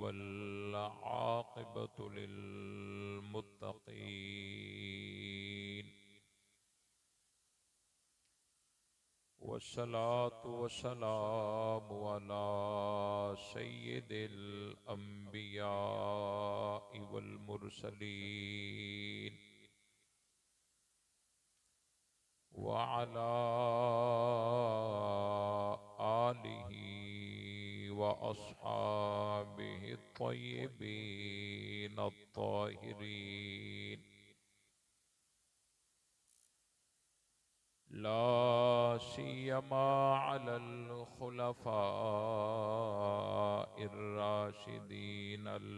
वल्आक़िबतु लिल्मुत्तक़ीन वस्सलातु वस्सलामु अला सय्यिदिल अंबियाइ वल मुरसलीन व अला आलिहि व अस्हाबिहि त्वय्यिबीन अत्ताहिरीन ला सियमा अलल खुलफाइर राशिदीन अल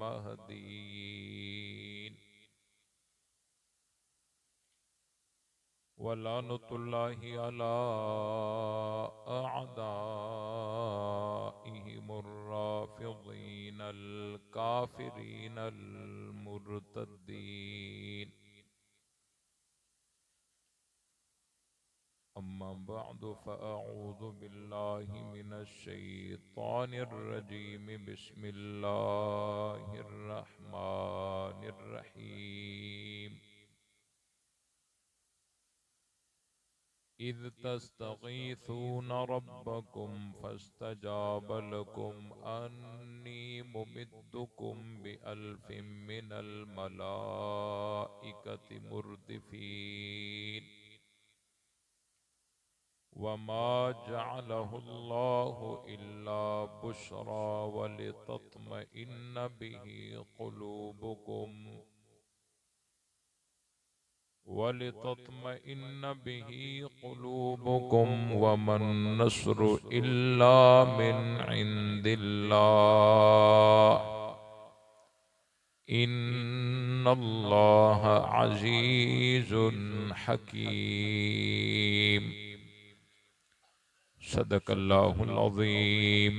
महदीन वलानतुल्लाहि अला अअदाइहिमुर राफिदीन अल काफिरीन अल मुर्तद्दीन अम्मा बअदु फ़अऊज़ु बिल्लाहि मिनश शैतानिर रजीम बिस्मिल्लाहिर रहमानिर रहीम इज़ तस्तगीसून रब्बकुम फस्तजाब लकुम अन्नी मुमिद्दुकुम बिअल्फिम मिनल मलाइकति मुर्दिफीन वमा जअलहुल्लाहु इल्ला बुश्रा वलितत्मइन्न बिही क़ुलूबुकुम वमन नस्रु इल्ला मिन इंदिल्लाह इन्नल्लाह अज़ीज़ुन हकीम सदक़ल्लाहुल अज़ीम।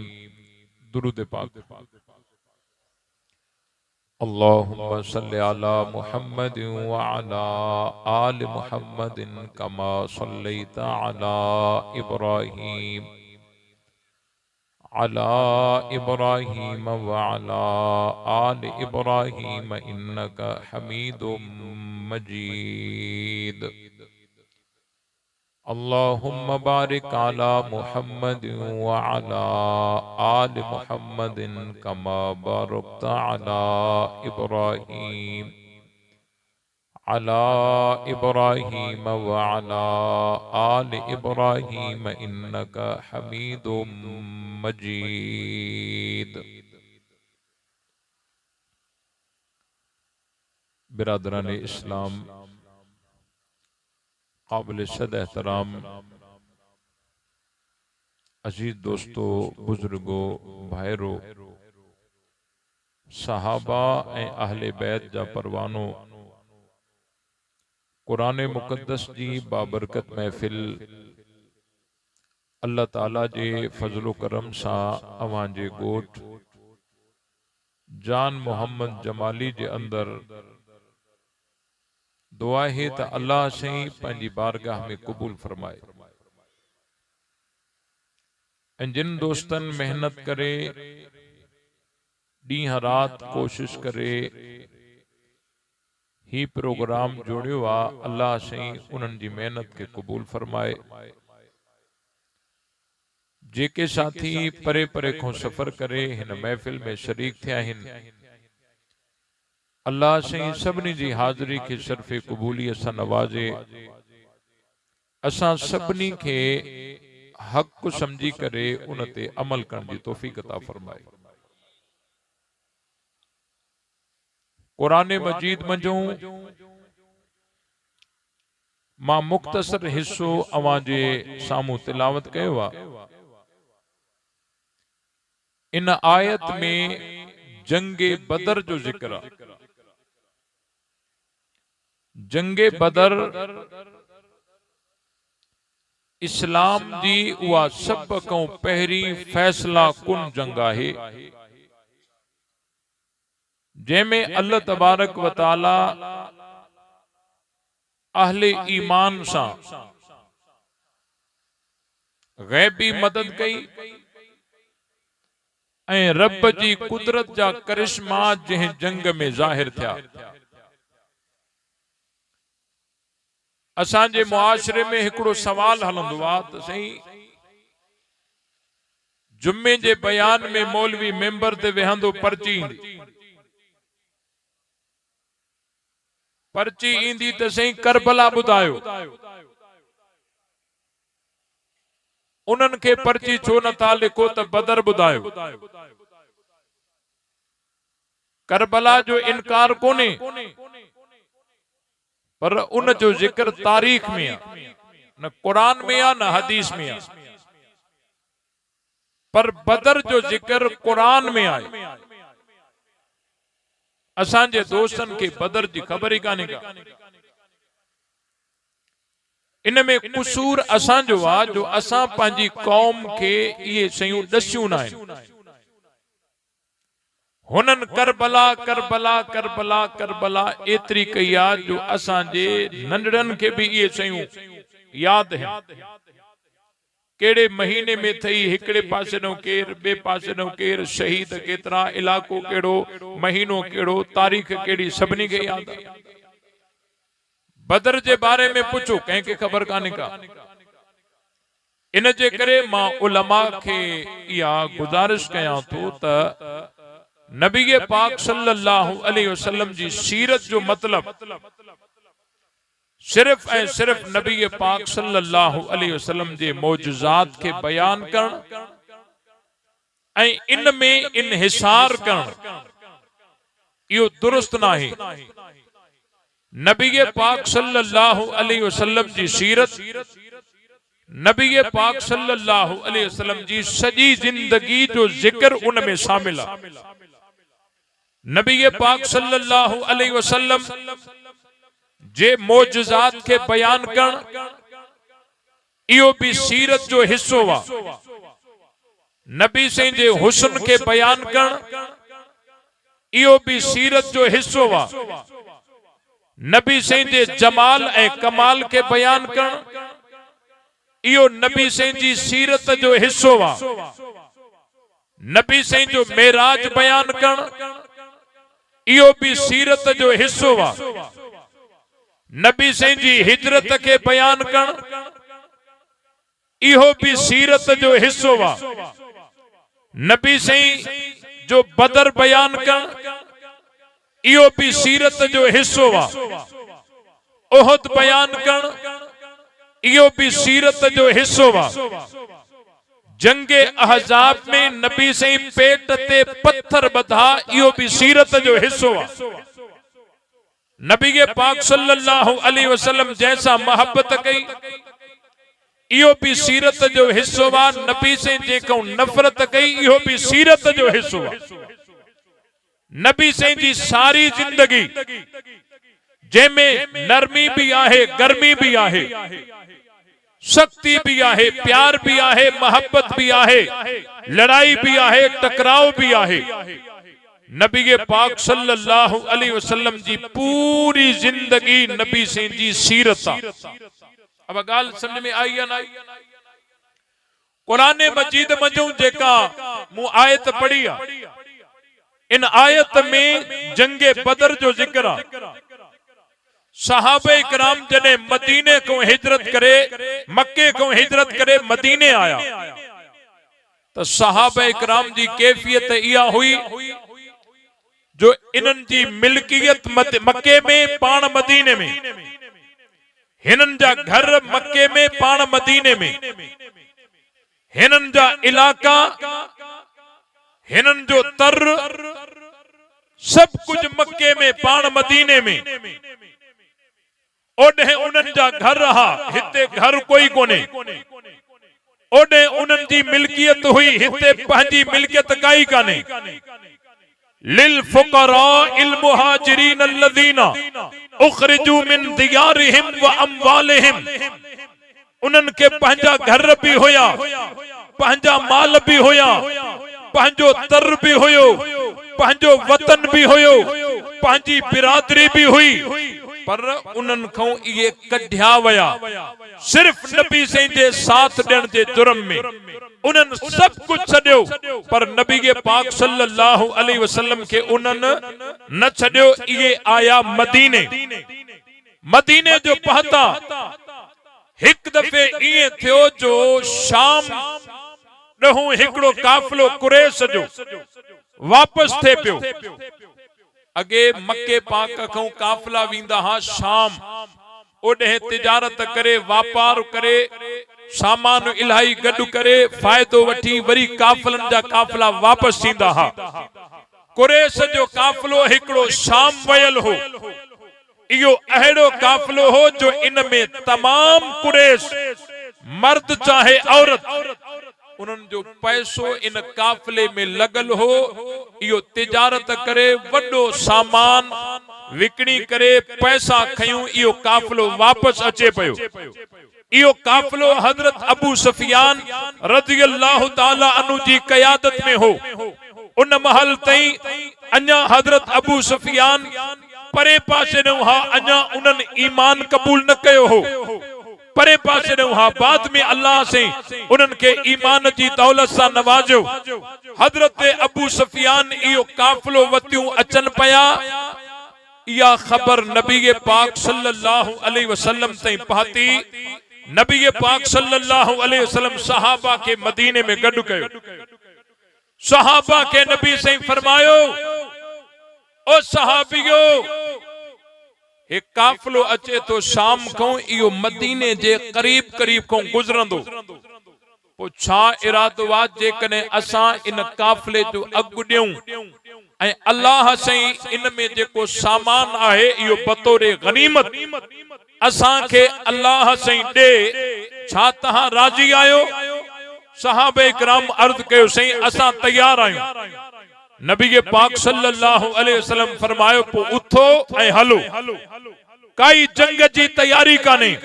दुरूद पाक। अल्लाहुम्मा सल्लि अला मुहम्मदिन व अला आलि मुहम्मदिन कमा सल्लैता अला इब्राहीम व अला आलि इब्राहीम इन्नका हमीदुम मजीद। अल्लाहुम्मा बारिक अला मुहम्मदिन व अला आलि मुहम्मदिन कमा बारकता अला इब्राहीम व अला आलि इब्राहीम इन्नका हमीदुम मजीद। बिरादरान इस्लाम, काबिल सद एहतराम अजीज दोस्तों, बुजुर्गों, भाईरो, सहाबा ए अहले बैत जा परवानो, कुरान मुक़द्दस जी बाबरकत महफिल अल्लाह ताला जे फजलो करम सां अवां जे गोठ जान मोहम्मद जमाली जे अंदर दुआ है त अल्लाह सही पंहिंजी बारगाह में क़बूल फरमाए। ऐं जिन दोस्तन मेहनत करे ॾींहं रात कोशिश करे ही प्रोग्राम जोड़ियो आ, अल्लाह सही उन्हनि जी मेहनत के क़बूल फरमाए। जेके साथी परे परे को सफ़र करे हिन महफ़िल में शरीक थिया आहिनि, अल्लाह सही सभिनी जी हाज़िरी के शर्फ़े क़बूली सां नवाज़े। असां सभिनी खे हक़ समझी करे उन ते अमल करण जी तौफ़ीक़ अता फरमाए। कुरान मजीद मंझों मां मुख्तसर हिस्सो अवां जे सामूं तिलावत कयो आ। इन आयत में जंगे बदर जो जिक्र आ। जंगे बदर इस्लाम जी उहा सब खां पहिरीं फैसला कुन जंग आहे, जंहिंमें अल्लाह तबारक व तआला अहले ईमान सां गैबी मदद कई ऐं रब जी कुदरत जा करिश्मा जंहिं जंग में ज़ाहिर थिया। असांजे मुआशरे में हिकिड़ो सवाल हलंदो आहे त साईं जुम्मे जे बयान में मौलवी मेंबर ते वेहंदो पर्ची ईंदी त साईं करबला ॿुधायो, उन्हनि खे पर्ची छो नथा लिखो त बदर ॿुधायो। करबला जो इनकार कोन्हे, पर उन जो जिक्र तारीख में आहे, न कुरान में आहे न हदीस में आहे। पर बदर जो जिक्र कुरान में आहे। असांजे दोस्तन के बदर जी खबर ही काने का। इनमें कुसूर असांजो आ जो असां पंहिंजी कौम के ये शयूं दस्यूं न आहिनि। हुनन करबला करबला करबला करबला एतरी कई आ जो असांजे नंढड़न के भी ये शयूं याद है। केड़े महीने में थई, हिकड़े पासे नो केर, बे पासे नो केर, शहीद केतरा, इलाको केड़ो, महीनो केड़ो, तारीख केड़ी, सबनी के याद आ। बदर जे बारे में पूछो कंहिंखे खबर काने का। इन जे करे मां उलमा के या गुजारिश कयां तो त नबी पाक सल्लल्लाहु अलैहि वसल्लम जी सीरत जो मतलब सिर्फ ऐं सिर्फ नबी पाक सल्लल्लाहु अलैहि वसल्लम जे मौजूजात के बयान करण ऐं इन में इनहिसार करण यो दुरुस्त नाही। नबी पाक सल्लल्लाहु अलैहि वसल्लम जी सीरत, नबी पाक सल्लल्लाहु अलैहि वसल्लम जी सजी जिंदगी जो जिक्र उन में शामिल है। नबी पाक सल्लल्लाहु अलैहि वसल्लम जे मौजूजात के बयान करण इहो भी सीरत जो हिस्सो वा। नबी से जे हुस्न के बयान करण इहो भी सीरत जो हिस्सो वा। नबी से जे जमाल ए कमाल के बयान करण इहो नबी से जी सीरत जो हिस्सो वा। नबी से जो मेराज बयान करण इहो भी सीरत जो हिस्सो वा। नबी से जी हिजरत के बयान करण इहो भी सीरत जो हिस्सो वा। नबी से जो बदर बयान करण इहो भी सीरत जो हिस्सो वा। उहद बयान करण इहो भी सीरत जो हिस्सो वा। जंगे अहजाब में नबी से पेट ते पत्थर बधा इहो भी सीरत जो हिस्सो वा। नबी पाक सल्लल्लाहु अलैहि वसल्लम जैसा मोहब्बत कई इहो भी सीरत जो हिस्सो वा। नबी से जेको नफरत कई इहो भी सीरत जो हिस्सो वा। नबी से जी सारी जिंदगी जंहिंमें नरमी भी आहे, गर्मी भी आहे, सख्ती भी आहे, प्यार भी आहे, मोहब्बत भी आहे, लड़ाई भी आहे, टकराव भी आहे। नबी पाक सल्लल्लाहु अलैहि वसल्लम जी पूरी जिंदगी नबी से जी सीरत। अब गाल समझ में आई या ना? कुरान मजीद मजू जेका मु आयत पढ़ी आ, इन आयत में जंगे बदर जो जिक्र आ। सहाबे इकराम जने मदीने को हिजरत करे, मक्के को हिजरत करे मदीने आया तो सहाबे इकराम जी कैफियत इया हुई जो इनन जी मिल्कियत मक्के में पान मदीने में, हिनन जा घर मक्के में पान मदीने में, हिनन जा इलाका, हिनन जो तर सब कुछ मक्के में पान मदीने में। ओडे उनन जा घर रहा, हिते घर कोई कोने। ओडे उनन जी मिल्कियत हुई, हिते पंहिंजी मिल्कियत काई काने। लिल फुकरा इल मुहाजिरीन अल्लज़ीना उखरिजू मिन दियारिहिम व अमवालिहिम। उनन के पंहिंजा घर भी होया, पंहिंजा माल भी होया, पंहिंजो तर भी होयो, पंहिंजो वतन भी होयो, पंहिंजी बिरादरी भी हुई, पर उनन को ये कढिया वया सिर्फ नबी से जे साथ देण जे जुर्म में। उन्हनि सब कुछ छॾियो, पर नबी के पाक सल्लल्लाहु अलैहि वसल्लम के उन्हनि न छॾियो। इहे आया मदीने। मदीने जो पहुता एक दफे इए थियो जो शाम ॾहूं हिकड़ो काफिलो कुरैश जो वापस थे पियो। अगे मक्के पाक खां काफिला वींदा हा शाम, ओॾे तिजारत करे वापार करे सामान इलाही गॾु करे फायदो वठी वरी काफिलनि जा काफिला वापस थींदा हा। कुरैश जो काफिलो हिकड़ो शाम वयल हो। इहो अहिड़ो काफिलो हो जो इन में तमाम कुरैश मर्द चाहे औरत, उन्हनि जो पैसो इन काफिले में लगल हो। इहो तिजारत करे वॾो सामान विकणी करे पैसा खयूं, इहो काफिलो वापस अचे पियो। इहो काफिलो हजरत अबू सुफियान रज़ियल्लाहु ताला अन्हु जी क़यादत में हो। उन महल ताईं अञा हजरत अबू सुफियान परे पासे न हुआ, अञा उन्हनि ईमान कबूल न कयो हो। परे पासे न हुआ, बाद में अल्लाह से उन्हनि के ईमान जी दौलत सां नवाजो। हजरत अबू सुफियान इहो काफिलो वतियूं अचन पया। इहा खबर नबी पाक सल्लल्लाहु अलैहि वसल्लम ताईं पहुती। नबी पाक सल्लल्लाहु अलैहि वसल्लम सहाबा के मदीने में गॾु कयो। सहाबा के नबी से फरमायो, ओ सहाबियो, एक काफिलो अचे तो शाम को, इहो मदीने जे करीब करीब को गुजरंदो। पो छा इरादो आ जेकने असां इन काफिले जो अगु ॾियूं ऐं अल्लाह से इन में जेको सामान आहे इहो बतौरे गनीमत असां के अल्लाह से दे, छा तहां राजी आयो? सहाबे किराम अर्ज कयो, सही असां तैयार आहियूं। नबी के पाक सल्लल्लाहु अलैहि वसल्लम फरमायो, पो उठो ऐं हलो। काई जंग जी तैयारी काने,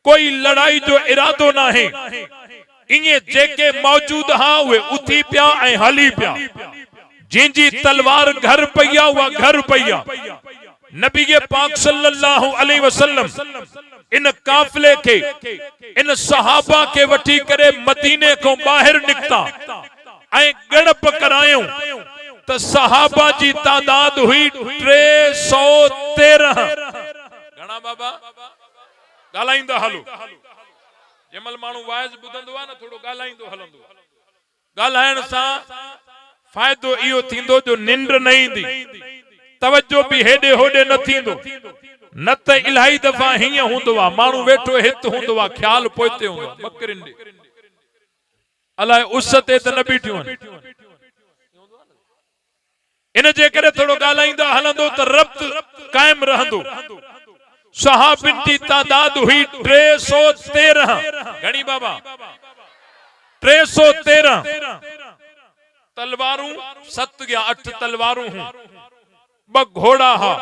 कोई लड़ाई जो इरादो ना है। इए जेके मौजूद हा उहे उठी पिया ऐं हली पिया। जिंजी तलवार घर पईया उहा घर पईया। नबी के पाक सल्लल्लाहु अलैहि वसल्लम इन काफिले के, इन सहाबा के वठी करे मदीने को बाहर निकता ऐं गणप करायो तो सहाबा जी तादाद हुई 313। घणा बाबा गालाइंदा हलो। जमल मानू वाइज बुधंदो आ न, थोड़ो गालाइंदो हलंदो। गालाइण सा फायदो इहो थींदो जो निंड न ईंदी, तवज्जो भी हेडे होडे न थींदो। न त इलाही दफा हीअं हूंदो आ, मानू वेठो हित हूंदो आ, ख्याल पोइते हूंदो आ बकरिन ॾे, अलाए उस ते त न बीठियूं आहिनि। इन जे करे थोड़ो ॻाल्हाईंदा हलंदो त रब्त कायम रहंदो। सहाबिन जी तादाद हुई 313। घणी बाबा? 313 तलवारूं, 7 या 8 तलवारूं हूं, 2 घोड़ा हा,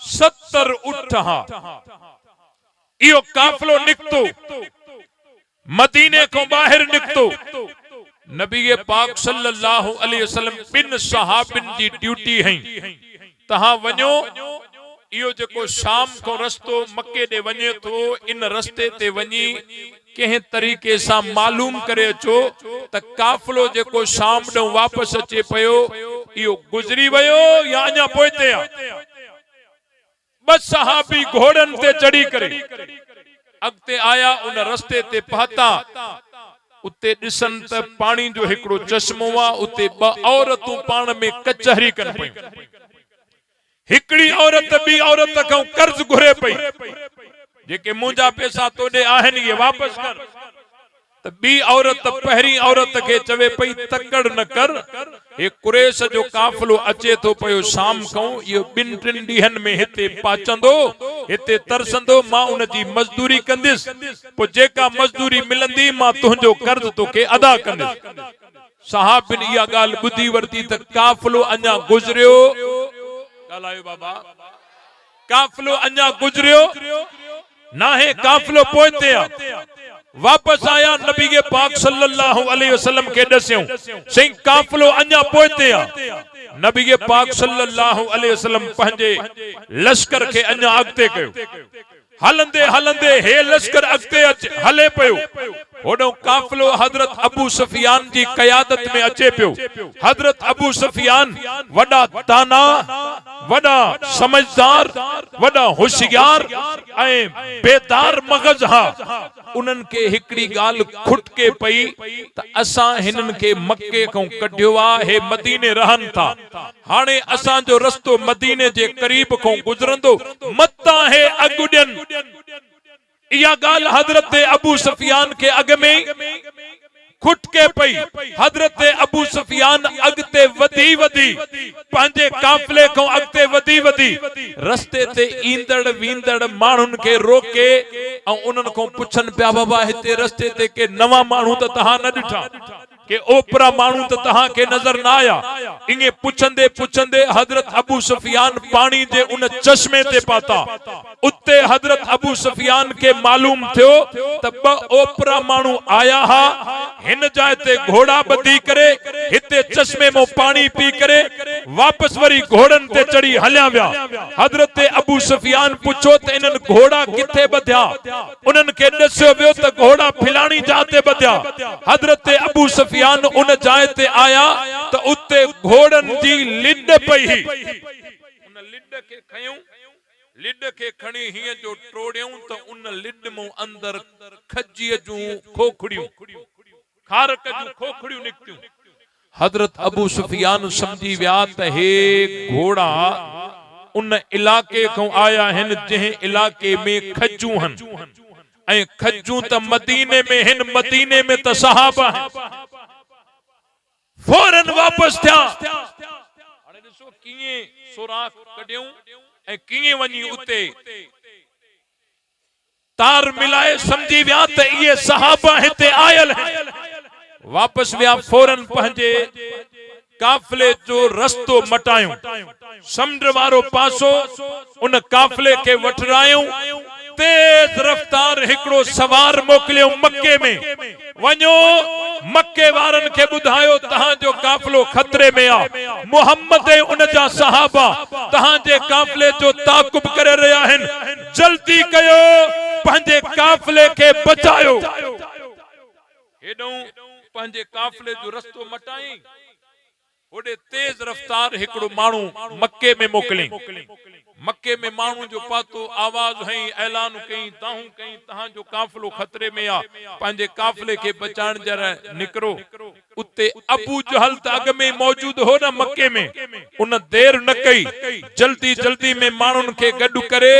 70 उठ हा। इहो काफिलो निकतो, मदीने को बाहर निकतो। नबी पाक सल्लल्लाहु अलैहि वसल्लम बिन सहाबिन जी ड्यूटी है, तहां वञो। इहो जेको शाम को रस्तो मक्के दे वञे तो, इन रस्ते ते वञी कंहिं तरीके सां मालूम करे अचो त काफिलो जेको शाम ॾों वापस अचे पियो इहो गुजरी वियो या अञा पोइते आ। बस सहाबी घोड़न ते चढ़ी करे अगते आया, उन रस्ते ते पहुता। उते दिसन त पानी जो हिकड़ो चश्मो आ, उते 2 औरतूं पाण में कचहरी कन पई। हिकड़ी औरत बी औरत खां कर्ज घुरे पई, जेके मुंजा पैसा तोडे आहन ये वापस कर। त बी औरत पहरी औरत के चवे पई, तकड़ न कर, ये कुरैश जो काफिलो अचे तो पयो शाम को, ये 2-3 ॾींहनि में हिते पाचंदो, हिते तरसंदो। मां उन जी मजदूरी कंदिस, पो जेका मजदूरी मिलंदी मां तुंहिंजो कर्ज तोखे अदा कंदिस। सहाबिन इहा ॻाल्हि ॿुधी वरती त काफिलो अञा गुजरियो। ॻाल्हायो बाबा, काफिलो अञा गुजरियो ना है, काफिलो पोइते आ। वापस आया, नबी के पाक सल्लल्लाहु अलैहि वसल्लम के दस्यो, सही काफिलो अञा पोइते आ। नबी के पाक सल्लल्लाहु अलैहि वसल्लम पंहिंजे लश्कर के अञा अगते कयो। हलंदे हलंदे हे लश्कर अगते हले पियो। ओडो काफिलो हजरत अबू सुफियान जी कयादत में अचे पियो। हजरत अबू सुफियान वडा दाना, वडा समझदार, वडा होशियार ऐं बेदार मगज हा। उन्हनि के हिकड़ी गाल खुटके पई त असां हिननि के मक्के को कढियो आ, हे मदीने रहन था। हाणे असां जो रस्तो मदीने जे करीब को गुजरंदो, मत्ता है अगुडन। इया गाल हजरत अबू सुफियान के अग में खुटके पई। हजरत अबू सुफियान अगते वधी वधी पंहिंजे काफिले को अगते वधी वधी रस्ते ते ईंदड़ वींदड़ माण्हुनि के रोके ऐं उन्हनि को पुछन पिया, बाबा हिते रस्ते ते के नवा माण्हू त तहां न ॾिठा, के ओपरा माण्हू त तहां के नजर न आया। इंगे पुछंदे पुछंदे हजरत अबू सुफियान पानी जे उन चश्मे ते पाता। उते हजरत अबू सुफियान के मालूम थियो त ब ओपरा माण्हू आया हा, हिन जाए ते घोड़ा बधी करे हिते चश्मे में पानी पी करे वापस वरी घोड़न ते चढ़ी हलिया विया। हजरत अबू सुफियान पुछो त इनन घोड़ा किथे बध्या? उन्हन के दस्यो वियो त घोड़ा फिलानी जाते बध्या। हजरत अबू सुफियान उन जाए ते आया तो उते घोड़न जी लिड पई। उन लिड के खयूं, लिड के खणी हिय जो टोड़ियूं तो उन लिड मो अंदर खजी जूं खोखड़ियूं, खारक जूं खोखड़ियूं निकतियूं। हजरत अबू सुफियान समझी विया त हे घोड़ा उन इलाके को आया हिन जंहिं इलाके में खजूं हन, ऐं खजूं त मदीने में हिन, मदीने में त सहाबा हैं। फौरन वापस थिया। हाणे ॾिसो कीअं सुराख कढियूं ऐं कीअं वञी उते तार मिलाए समझी विया त इहे सहाबा हिते आयल हैं। वापस विया, फौरन पंहिंजे काफिले जो रस्तो मटायूं, समुंड वारो पासो उन काफिले के वठरायूं। तेज रफ्तार हिकड़ो सवार मोकलियो मक्के में, वञो मक्के वारन के बुधायो तहां जो काफिलो खतरे में आ। मोहम्मद ऐं उन जा सहाबा तहां जे काफिले जो ताकुब करे रहिया आहिन, जल्दी कयो पंहिंजे काफिले के बचायो। हेॾों पंहिंजे काफिले जो रस्तो मटाई, ओडे तेज रफ्तार हिकड़ो माण्हू मक्के में मोकली। मक्के में माण्हू जो पातो आवाज हई, ऐलान कई, ताहू कई तहां जो काफिलो खतरे में आ, पंहिंजे काफिले के बचाइण जरा निकरो। उते अबू जहल त अग में मौजूद हो न मक्के में, उन देर न कई, जल्दी जल्दी में माण्हुनि के गॾु करे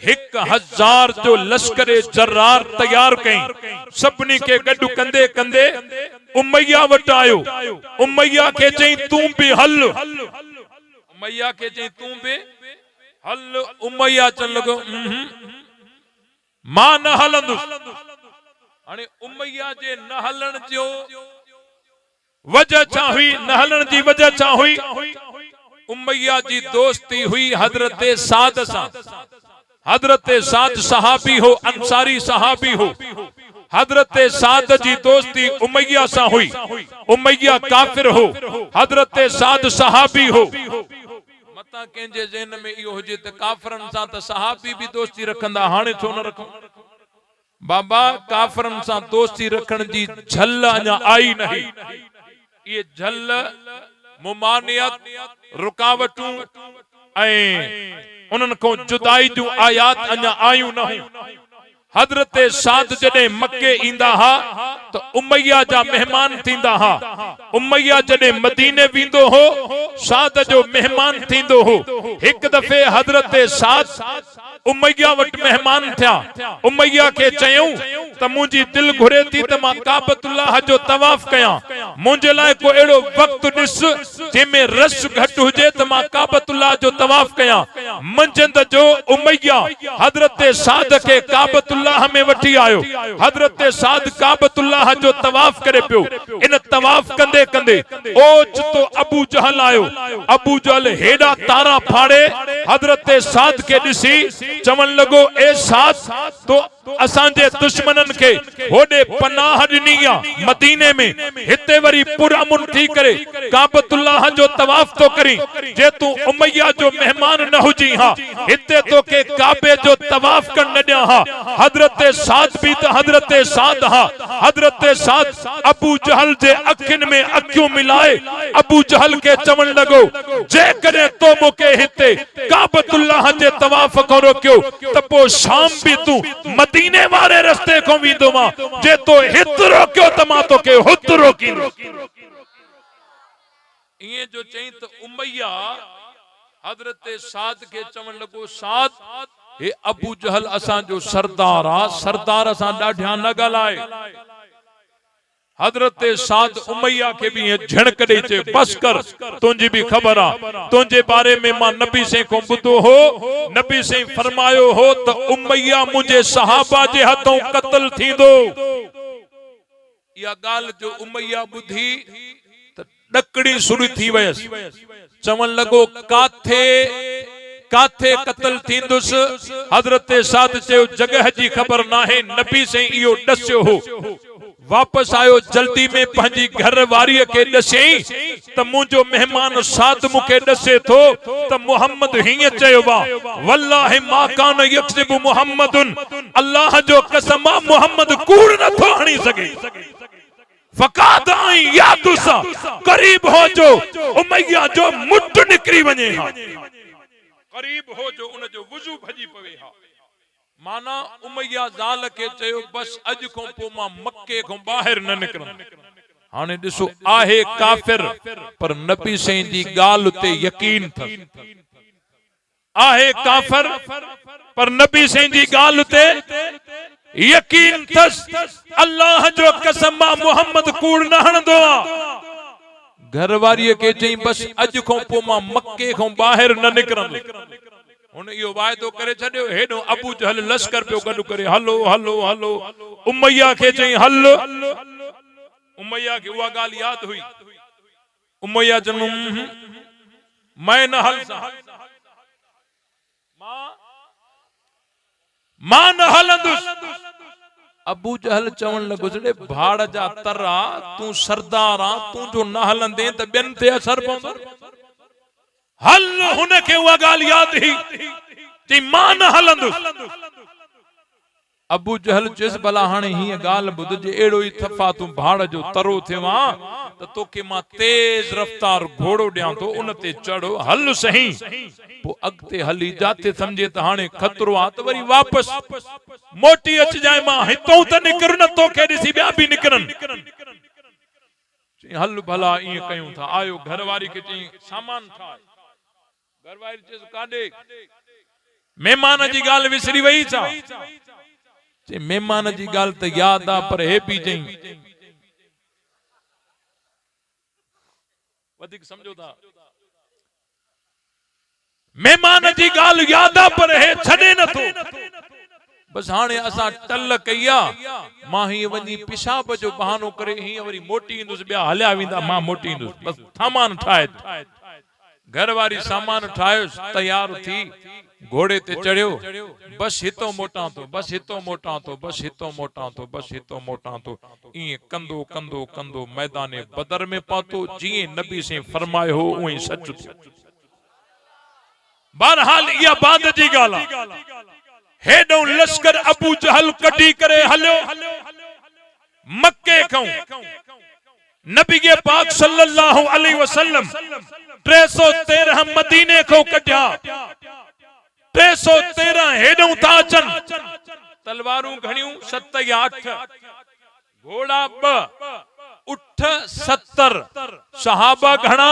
1000 जो लश्कर जर्रार तैयार कई। सभिनी के गॾु कंदे कंदे उमैया वट आयो। उमैया के चई तू भी हल, उमैया के चई तू भी हल। उमैया चन लॻो मां न हलंदुसि। हाणे उमैया जे न हलण जो वजह छा हुई? न हलण जी वजह छा हुई? उमैया जी दोस्ती हुई हजरत साद सां। हजरत साद सहाबी हो, अंसारी सहाबी हो। हजरत साद जी दोस्ती उमैया सां हुई। उमैया काफिर हो, हजरत साद सहाबी हो। मता कंहिंजे ज़हन में इहो हुजे त काफिरन सां त सहाबी भी दोस्ती रखंदा, हाणे छो न रखूं? बाबा काफिरन सां दोस्ती रखण जी झल अञा आई नहीं। ये झल, मुमानियत, रुकावटूं ऐं उन्हनि को जुदाई जूं आयात अञा आयूं न हुयूं। हजरत साद जॾहिं मक्के ईंदा हा तो उमैया जा मेहमान थींदा हा। उमैया जॾहिं मदीने वेंदो हो साद जो मेहमान थींदो हो। एक दफे हजरत साद उमैया वट मेहमान थिया। उमैया के चयूं त मुंहिंजी दिल घुरे थी त मां काबतुल्लाह जो तवाफ कयां, मुंहिंजे लाइ को अहिड़ो वक्त ॾिस जंहिंमें रश घटि हुजे त मां काबतुल्लाह जो तवाफ कयां। मंझंदि जो उमैया हजरत साद के काबतुल्लाह में वठी आयो। हजरत साद काबतुल्लाह जो तवाफ करे पियो। इन तवाफ कंदे कंदे ओच तो अबू जहल आयो। अबू जहल हेडा तारा फाड़े हजरत साद के दिसी चवन लगो ए साद तो असांजे दुश्मनन के होडे पनाह दिनिया मदीने में हिते वरी पुरअमन थी करे काबतुल्लाह जो तवाफ तो करी जे तू उमैया जो मेहमान न हुजी हां हिते तो के काबे जो तवाफ कर न दिया हां हजरत साद भी तो हजरत साद हां हजरत साद अबू जहल जे अखिन में अखियों मिलाए अबू जहल के चवन लगो जे करे तो मुके हिते काबतुल्लाह जे तवाफ करो क्यों तपो शाम भी तू मदीने वाले रस्ते को भी दोमा जे तो हितरो क्यों तमा तो के हुतरो की ये जो चई तो उमैया हजरत साद के चवन लगो साद हे अबू जहल असा जो सरदार आ सरदार असा डाढिया न गलाए हजरत साद उमैया के भी झणक दे चे बस कर तुझी भी खबर आ तुझे बारे में मां नबी से को बुधो हो नबी से फरमायो हो तो उमैया मुझे सहाबा जे हथों कत्ल थी दो या गाल जो उमैया बुधी तो डकड़ी शुरू थी वयस चवन लगो काथे काथे कत्ल थींदुस हजरत साद चयो जगह जी खबर ना है नबी से इयो दस्यो हो वापस आयो जल्दी में पंजी घर वारी के दसई त मुजो मेहमान साद मुके दसे थो त मोहम्मद हिय चयोवा वल्लाहि मा कान यक्सिब मुहम्मदुन अल्लाह जो कसम मोहम्मद कूड़ न थो हणी सके फकाद आई या तुसा करीब हो जो उमैया जो मुठ निकरी वने हा करीब हो जो उन जो वजू भजी पवे हा माना उमैया जाल के चयो बस अज को पो मां मक्के को बाहर न निकरन हाने दिसो आहे काफिर पर नबी सही जी गाल ते यकीन था आहे काफिर पर नबी सही जी गाल ते यकीन थस अल्लाह जो कसम मोहम्मद कूड़ न हणदो घर वारी के चई बस अज को पो मां मक्के को बाहर न निकरन हुन यो वायदो करे छड्यो हेडो अबू जहल लश्कर पे गडु करे हलो हलो हलो उमैया के चई हल उमैया की वा गाल याद हुई उमैया जनु मैं न हल मां न हलंदुस अबू जहल चवन लगो जड़े भाड़ जा तरा तू सरदार आ तू जो न हलंदे त बेन ते असर पवंदो हल हुन के वा गाल याद ही ती मां न हलंदुस अबू जहल जिस भला हाने ही गाल बुध जे एड़ो ही थफा तू भाड़ जो तरो थेवा त तोके मां तेज रफ्तार घोड़ो दियां तो उन ते चढ़ो हल सही पो अगते हली जाते समझे त हाने खतरो आ त वरी वापस मोटी अच जाए मां हितों त निकर न तोके दिसी बिया भी निकरन हल भला ई कयूं था आयो घरवारी के चई सामान था घरवारी चेस काडे मेहमान जी गाल विसरी वई चा चे मेहमान जी गाल त याद आ पर हे भी जई वधिक समझो था मेहमान जी गाल याद आ पर हे छडे न थो बस हाने असा टल कया मां ही वनी पेशाब जो बहानो करे ही वरी मोटी इंदुस बिया हल्या विंदा मां मोटी इंदुस बस सामान ठाए घरवारी सामान ठायो तैयार थी घोड़े ते चढ़ियो बस हितो मोटा तो बस हितो मोटा तो बस हितो मोटा तो बस हितो मोटा तो ई कंदो कंदो कंदो मैदाने बदर में पातो जी नबी से फरमायो हो उई सच थियो बहरहाल या बाद जी गाला हेडो लश्कर अबू जहल कटी करे हलो मक्के को नबी के पाक सल्लल्लाहु अलैहि वसल्लम 313 मदीने को कटिया 313 हेडो ताचन तलवारूं घणियूं 7 या 8 घोड़ा 2 उठ 70 सहाबा घणा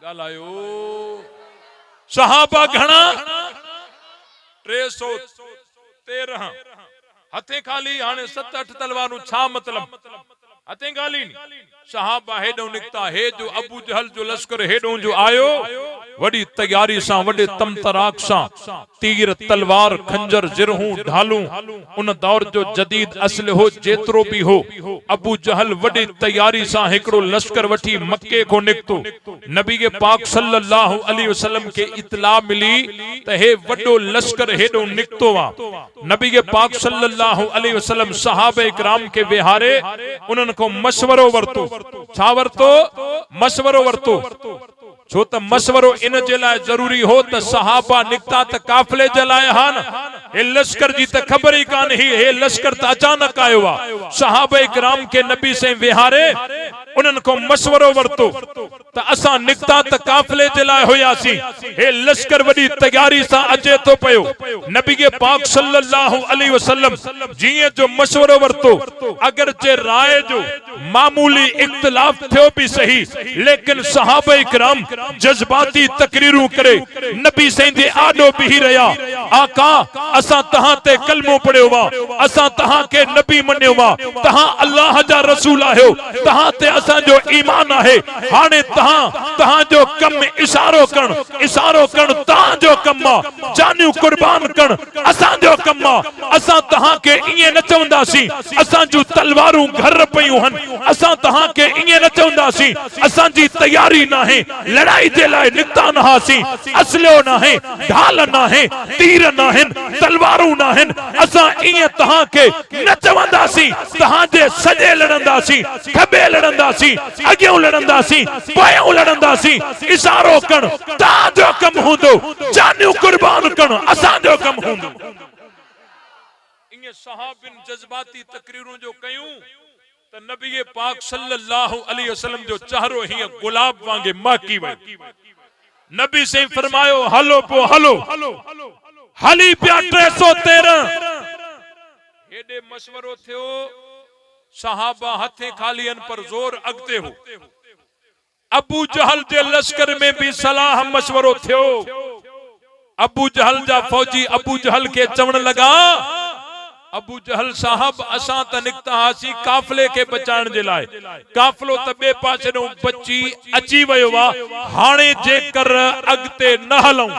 गालायो सहाबा घणा 313 हथे खाली हाने 7-8 तलवारूं छा मतलब हथे गाली सहाबा हेडो निकता हे जो अबू जहल जो लश्कर हेडो जो आयो वडी तैयारी सा वडे तमतराक सा तीर तलवार खंजर जिरहूं ढालूं उन दौर जो जदीद असलहो जेतरो भी हो अबू जहल वडी तैयारी सा हिकड़ो लश्कर वठी मक्के को निकतो नबी के पाक सल्लल्लाहु अलैहि वसल्लम के इतला मिली त हे वडो लश्कर हेडो निकतो वा नबी के पाक सल्लल्लाहु अलैहि वसल्लम सहाबे इकराम के विहारे उन्हन को मशवरो वरतो छा वरतो मशवरो वरतो छो त मशवरो इन जे लाइ जरूरी हो त सहाबा निकता त काफिले जे लाइ हान हे लश्कर जी त खबर ही कान ही हे लश्कर त अचानक आयो वा सहाबा इकराम के नबी से विहारे उन्हन को मशवरो वरतो त असा निकता त काफिले जे लाइ होयासी हे लश्कर वडी तैयारी सा अचे तो पयो नबी के पाक सल्लल्लाहु अलैहि वसल्लम जिए जो मशवरो वरतो अगर जे राय जो मामूली इख्तिलाफ थियो भी सही लेकिन सहाबा इकराम जज्बाती तकरीरूं करे नबी सेंदे आडो बिही रहा आका असा तहां ते कलमो पढ़ियो वा असा तहां के नबी मन्यो वा तहां अल्लाह जा रसूल आयो तहां ते असा जो ईमान आहे हाने तहां जो कम इशारो कण तहां जो कम जानियो कुर्बान कण असा जो कम असा तहां के इए न चवंदासी असा जो तलवारूं घर पयूं हन असा तहां के इए न चवंदासी असा जी तैयारी ना है लड़ाई जे लाइ निकता न हासी असलो ना है ढाल ना है तीर ना है तलवारूं ना है असा इए तहां के न चवंदासी तहां जे सजे लड़ंदासी खबे लड़ंदासी अगियों लड़ंदासी पोयों लड़ंदासी इशारो कण तहां जो कम हुंदो जानियो कुर्बान कण असा जो कम हुंदो इए सहाबिन जज्बाती तकरीरों जो कयूं त नबी पाक सल्लल्लाहु अलैहि वसल्लम जो चेहरो ही गुलाब वांगे महकी वई नबी से फरमायो हलो पो हलो हली पिया 313 हेडे मशवरो थियो सहाबा हथे खालियन पर जोर अगते हो अबू जहल जे लश्कर में भी सलाह मशवरो थियो अबू जहल जा फौजी अबू जहल के चवण लगा अबू जहल साहब असा त निकता हासी काफिले के बचाण जे लाइ काफिलो त बे पासे नो बची अची वयो वा हाने जेकर अगते न हलऊं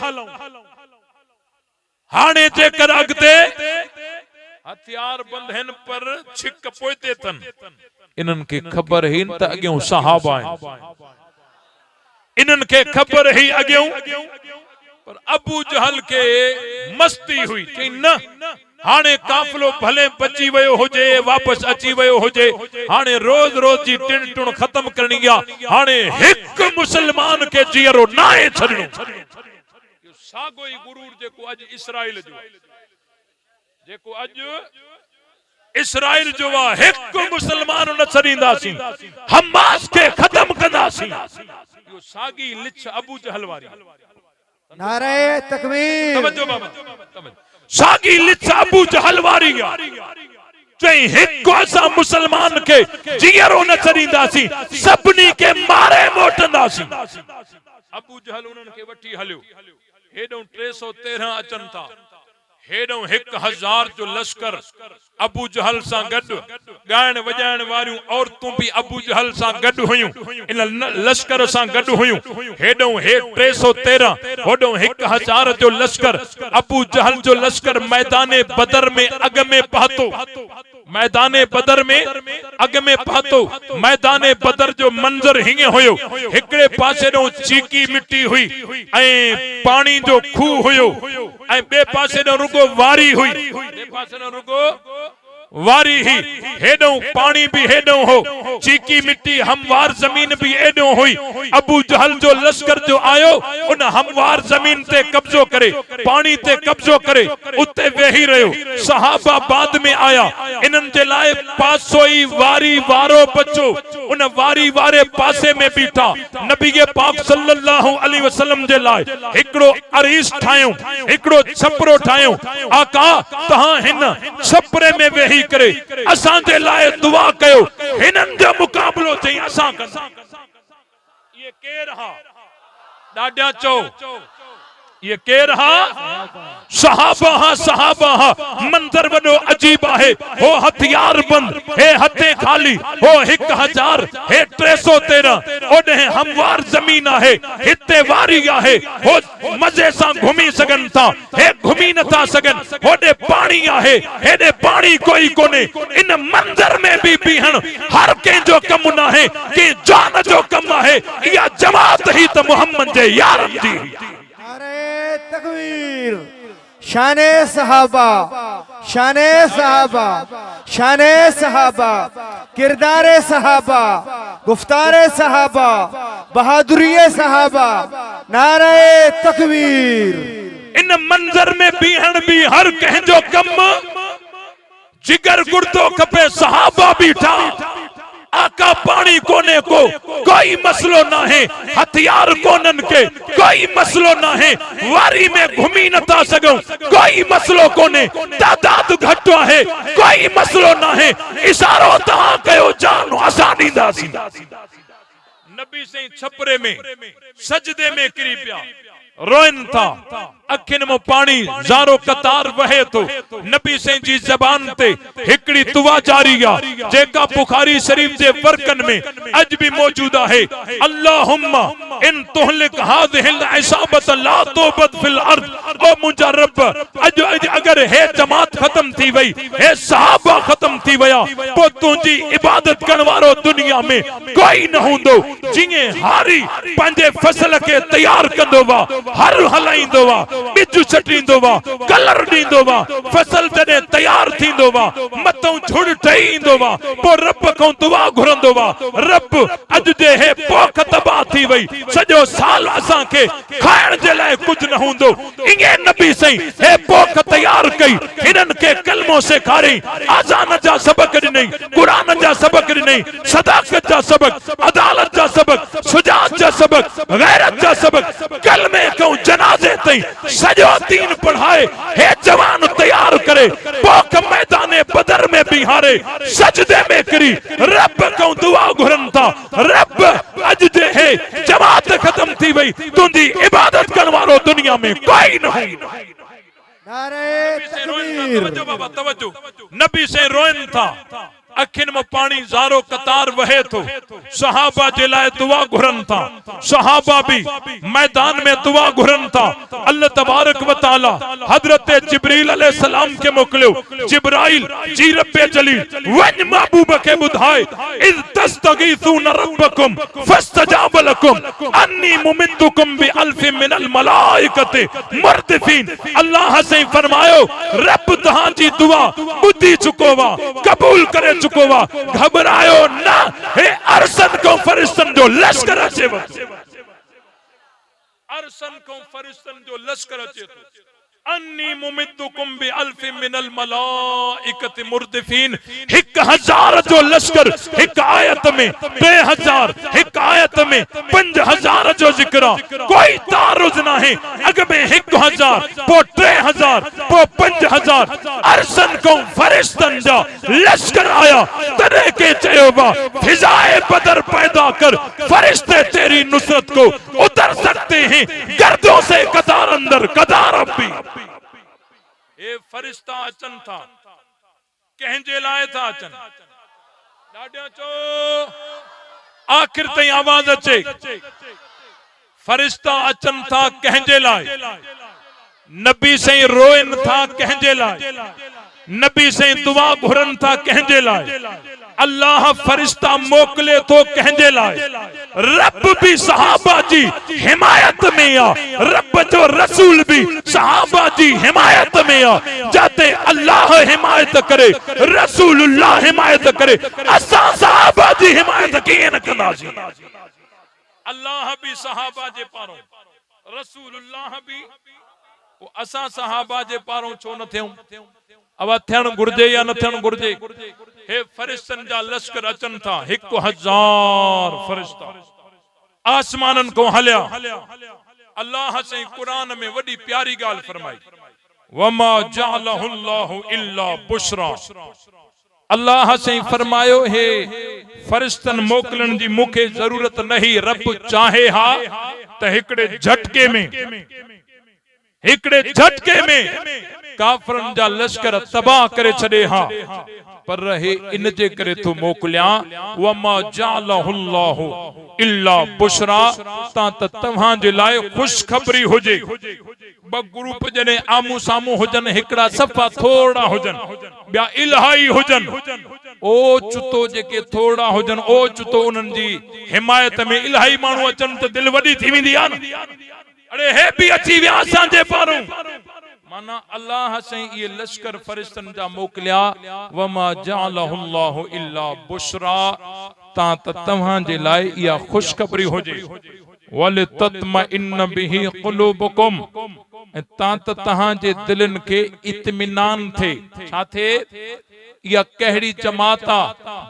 हाने जेकर अगते हथियार बंधन पर छिक पोइते तन इनन के खबर ही त अगियों सहाबा इनन के खबर ही अगियों पर अबू जहल के मस्ती हुई कि न हाने काफिलो भले बची वयो होजे वापस अची वयो होजे हाने रोज रोज जी टिन टुन खत्म करनी गया हाने हिक मुसलमान के जियरो नाए छडणो सागो ही गुरूर जेको आज इस्राइल जो वा हिक मुसलमान न छडींदासी हमास के खत्म कंदासी यो सागी लिच अबू जहल वारी नारे तकबीर तवज्जो बाबा तवज्जो सागी लिच अबू जहल वारी चई हिक असा मुसलमान के जियरो न छडींदासी सबनी के मारे मोटंदासी अबू जहल उनन के वठी हलियो हेडो 313 अचन था हेडो 1000 जो लश्कर अबू जहल सा गड गायण वजायण वारियूं औरतूं भी अबू जहल सा गड हुयूं इन लश्कर सा गड हुयूं हेडो 313 होडो 1000 जो लश्कर अबू जहल जो लश्कर मैदाने बदर में अग में पहुतो मैदाने बदर में अग में पहुतो मैदाने बदर जो मंजर हिंगे हुयो हिकड़े पासे नो चीकी मिट्टी हुई ऐ पानी जो खूह हुयो ऐ बे पासे नो रुगो वारी हुई बे पासे नो रुगो वारी ही हेडो पानी भी हेडो हो चीकी मिट्टी हमवार जमीन भी हेडो हुई अबू जहल जो लश्कर जो आयो उन हमवार जमीन ते कब्जो करे पानी ते कब्जो करे उते वेही रहो सहाबा बाद में आया इनन जे लाए पासोई वारी वारो बच्चो उन वारी वारे पासे में बीठा नबी के पाक सल्लल्लाहु अलैहि वसल्लम जे लाए हिकड़ो अरीस ठायो हिकड़ो छपरो ठायो आका तहां हिन छपरे में वेही करे असां जे लाए दुआ कयो हिनन जो मुकाबलो चई असां कंदा ये केर हा ॾाढा चो ये केर हा सहाबा मंजर वडो अजीब है हो हथियार बंद हे हथे खाली हो 1000 हे 313 ओडे हमवार ज़मीन आहे, हिते वारी आहे, हो मज़े सां घुमी सघनि था, हे घुमी नथा सघनि, होॾे पाणी आहे, हेॾे पाणी कोई कोन्हे। इन मंदिर में भी बीहण हर कंहिंजो कमु न आहे, के जान जो कमु आहे। इहा जमात ही त मुहम्मद जे यारनि जी। नारे तकबीर, शाने सहाबा, शाने सहाबा, शाने सहाबा, किरदारे सहाबा, गुफ्तारे सहाबा, बहादुरिये सहाबा। नारे तकबीर। इन मंजर में बीहण भी हर कंहिंजो कमु, जिगर गुर्दो खपे सहाबा बीठा। आका पानी कोने को कोई मसलो ना है, हथियार कोनन के कोई मसलो ना है, वारी में घुमी नथा सघूं कोई मसलो कोने, तादाद घट है कोई मसलो ना है, इशारो तहां कयो जान असां ॾींदासीं। नबी से छपरे में सजदे में किरी पिया रोइन था, अखिन में पानी ज़ारो कतार वहे तो। नबी से जी ज़बान ते हिकड़ी दुआ जारी आ, जेका बुखारी शरीफ जे वर्कन में अज भी मौजूद है। अल्लाहुम्मा इन तुहलिक हाज़िहिल इसाबत ला तौबत फिल अर्द। ओ मुंजा रब, अज अगर हे जमात खत्म थी वई, हे सहाबा खत्म थी वया, पो तुंजी इबादत करण वारो दुनिया में कोई न हुंदो। जिए हारी पंजे फसल के तैयार कंदो वा, हर हलाइंदो वा, बिज छटींदो वा, कलर ॾींदो वा, फसल जॾहिं तैयार थींदो वा, मतों झुड़ ठही ईंदो वा, पो रब खां दुआ घुरंदो वा। रब अॼु जे हे पोख तबाह थी वई, सॼो साल असां खे खाइण जे लाइ कुझु न हूंदो। इंगे नबी सही हे पोख तैयार कई, हिननि खे कलमो सेखारियईं, आज़ान जा सबक ॾिनई, क़ुरान जा सबक ॾिनई, सदाकत जा सबक, अदालत जा सबक, शुजाअत जा सबक, गैरत जा सबक, कलमे को जनाजे ताईं सजो दीन पढ़ाए। हे जवान तैयार करे, पोख मैदाने बदर में बिहारे, सजदे में करी रब को दुआ घुरन था। रब अज जे हे जमात खत्म थी वई, तुंदी इबादत करने वालो दुनिया में कोई नहीं। नारे तकबीर। बाबा तवज्जो, नबी से रोइन था, अखिन में पानी ज़ारो कतार वहे तो। सहाबा जे लाए दुआ घुरन था, सहाबा भी मैदान में दुआ घुरन था। अल्लाह तबारक व तआला हजरत जिब्रील अलैहिस्सलाम के मोकलियो। जिब्राइल जी रब्बे जलील वन महबूब के बुधाए, इज तस्तगीसून रब्बकुम फस्तजाब लकुम अन्नी मुमिद्दुकुम बि अल्फि मिनल मलाइकति मुर्दिफीन। अल्लाह से फरमायो, रब तहां जी दुआ बुद्धि चुको वा, कबूल करे चुको वा, घबरायो ना। हे अरसन को फरिश्तन जो लश्कर अचे, अरसन को फरिश्तन जो लश्कर अचे तो। अन्नी मुमिद्दुकुम बि अल्फि मिनल मलाइकति मुर्दिफीन। 1000 जो लश्कर एक आयत में, 2000 एक आयत में, 5000 जो जिक्र, कोई तारुज ना है। अग में 1000 पो 3000 पो 5000 अरसन को फरिश्तन जा लश्कर आया। तने के चयो बा, फिजाए बदर पैदा कर, फरिश्ते तेरी नुसरत को उतर सकते हैं गर्दों से कतार अंदर कतार अभी। ये फरिश्ता अचन था, कंहिंजे लाइ था अचन, ॾाढा चो आखिर ताईं आवाज अचे। फरिश्ता अचन था कंहिंजे लाइ, नबी से रोइन था कंहिंजे लाइ, नबी से दुआ घुरन था कंहिंजे लाइ, अल्लाह फरिश्ता मोकले तो कंहिंजे लाइ। रब भी सहाबा जी हिमायत में आ, रब जो रसूल भी सहाबा जी हिमायत में आ। जाते अल्लाह हिमायत करे, रसूलुल्लाह हिमायत करे, असां सहाबा जी हिमायत कीअं न कंदासीं। अल्लाह भी सहाबा जे पारों, रसूलुल्लाह भी, असां सहाबा जे पारों छो न थियूं? अब थियण घुर्जे या न थियण घुर्जे? हे फरिश्तन जा लश्कर अचन था, 1000 फरिश्ता आसमानन को हलिया। अल्लाह से कुरान में वडी प्यारी गाल फरमाई, वमा जअलहुल्लाहु इल्ला बुशरा। अल्लाह से फरमायो, हे फरिश्तन मोकलन जी मुखे जरूरत नहीं, रब चाहे हा त हिकड़े झटके में हिकड़े झटके में काफरन जा लश्कर तबाह करे छड़े हां पर रहे इन जे करे तो मोकलिया वमा जालहुल्लाहु इल्ला बुशरा ता तव्हां जे लाए खुशखबरी हुजे ब ग्रुप जने आमू सामू हुजन हिकड़ा सफा थोड़ा हुजन बिया इलाही हुजन ओ चुतो जेके थोड़ा हुजन ओ चुतो उनन जी हिमायत में इलाही मानू अचन त दिल वडी थी विंदी आ अरे हे भी अची विया असां जे पारू माना अल्लाह से ये लश्कर फरिश्तन जा मोकलिया वमा जालहुल्लाहु इल्ला बुशरा ता तव्हां जे लाए या खुशखबरी होजे वल तत्मइन्न बिही कुलूबुकुम ता तहां जे दिलन के इत्मीनान थे छाथे या कहड़ी जमाता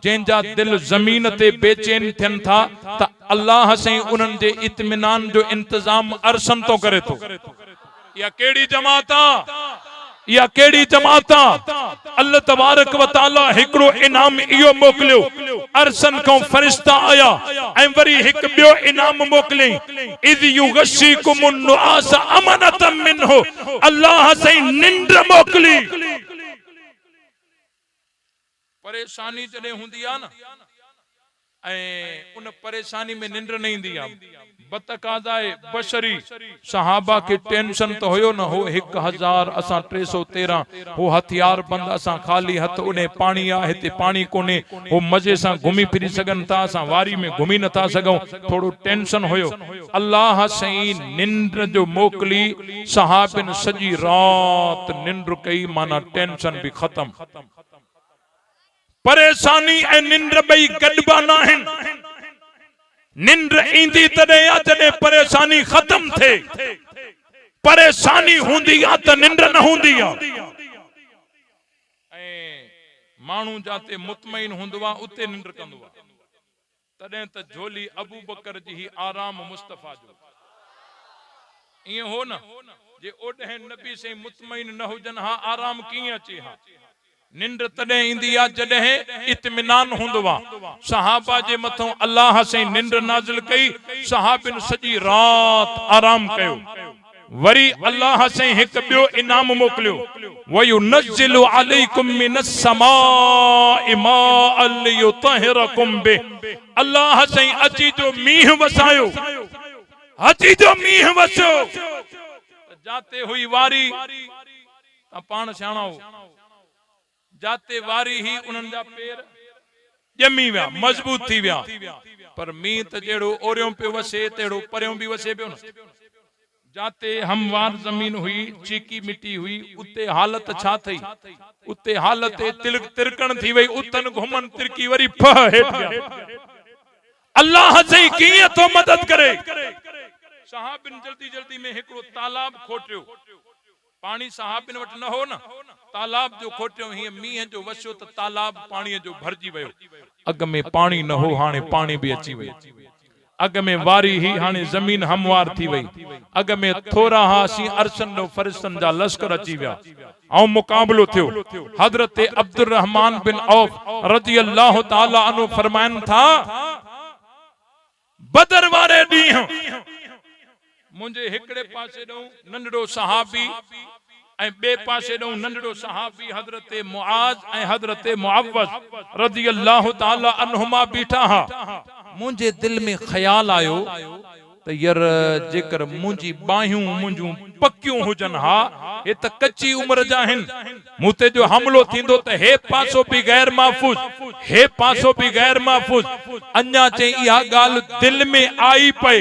जेंजा दिल जमीन ते बेचैन थियन था त अल्लाह से उनन जे इत्मीनान जो इंतजाम अरसन तो करे तो या केड़ी जमाता या केड़ी जमाता अल्लाह तबारक व तआला हिकड़ो इनाम इयो मोकलियो अरसन को फरिश्ता आया ऐं वरी हिक बियो इनाम मोकले इद युगशीकुमुन नुआस अमनतम मिनहु अल्लाह से निंड मोकली परेशानी जने हुंदी आ ना उन परेशानी में निंड नहीं दी बतकाज़ाए बशरी सहाबा के टेंशन तो होयो न हो 1000 असा 313 हो हथियार बंद असा खाली हथ उन्हें पानी आ हिते पानी कोने हो मजे से घूमी फिरी सकन था असा वारी में घूमी न था सगो थोड़ो टेंशन होयो अल्लाह सही निंड जो मोकली सहाबिन सजी रात निंड कई माना टेंशन भी खत्म परेशानी ए निंड बई गडबा ना निंड इंदी तदे या जने परेशानी खत्म थे परेशानी हुंदी या त निंड न हुंदी या मानू जाते मुतमईन हुंदवा उते निंड कंदवा तदे त झोली अबू बकर जी ही आराम मुस्तफा जो ये हो ना जे ओडे नबी से मुतमईन न हुजन हा आराम की अचे हा निंड तदे इंदी आ जदे इत्मीनान हुंदवा सहाबा जे मथों अल्लाह से निंड नाजिल कई सहाबिन सजी रात आराम कयो वरी अल्लाह से एक बियो इनाम मोकलियो वयुनज्जिलु अलैकुम मिनस समाइ माअन लियुतहिरकुम बि अल्लाह से अची जो मीह वसायो अची जो मीह वसो जाते हुई वारी पान सियाणो जाते वारी ही उनन जा पैर जमी विया मजबूत थी विया पर मी त जेड़ो ओरियों पे वसे तेड़ो परियों भी वसे पियो न जाते हमवार जमीन हुई चीकी मिट्टी हुई उते हालत छा थई उते हालत तिलक तिरकण थी वई उतन घुमन तिरकी वरी फ हेठ गया अल्लाह से कीअं तो मदद करे सहाबिन जल्दी जल्दी में हिकड़ो तालाब खोटियो पानी सहाबिन वट न हो न तालाब जो खोटियो ही मीह जो वसो त तालाब पानी जो भरजी वयो अग में पानी न हो हाने पानी भी अची वयो अग में वारी ही हाने जमीन हमवार थी वई अग में थोरा हासी अरसन नो फरिश्तन जा लश्कर अची विया औ मुकाबलो थियो हजरत अब्दुर रहमान बिन औफ रजी अल्लाह ताला अन्हु फरमान था बदर वारे दी मुझे हिकड़े पासे दो नंढड़ो सहाबी ऐं बे पासे दो नंढड़ो सहाबी हजरत मुआज ऐं हजरत मुअव्वज रज़ी अल्लाह ताला अन्हुमा बीठा हा मुझे दिल में ख्याल आयो त यार जेकर मुंजी बाहियूं मुंजू पक्कियूं हुजन हा ए त कच्ची उम्र जा हन मुते जो हमलो थींदो त हे पासो भी गैर महफूज हे पासो भी गैर महफूज अन्या चे इहा गाल दिल में आई पे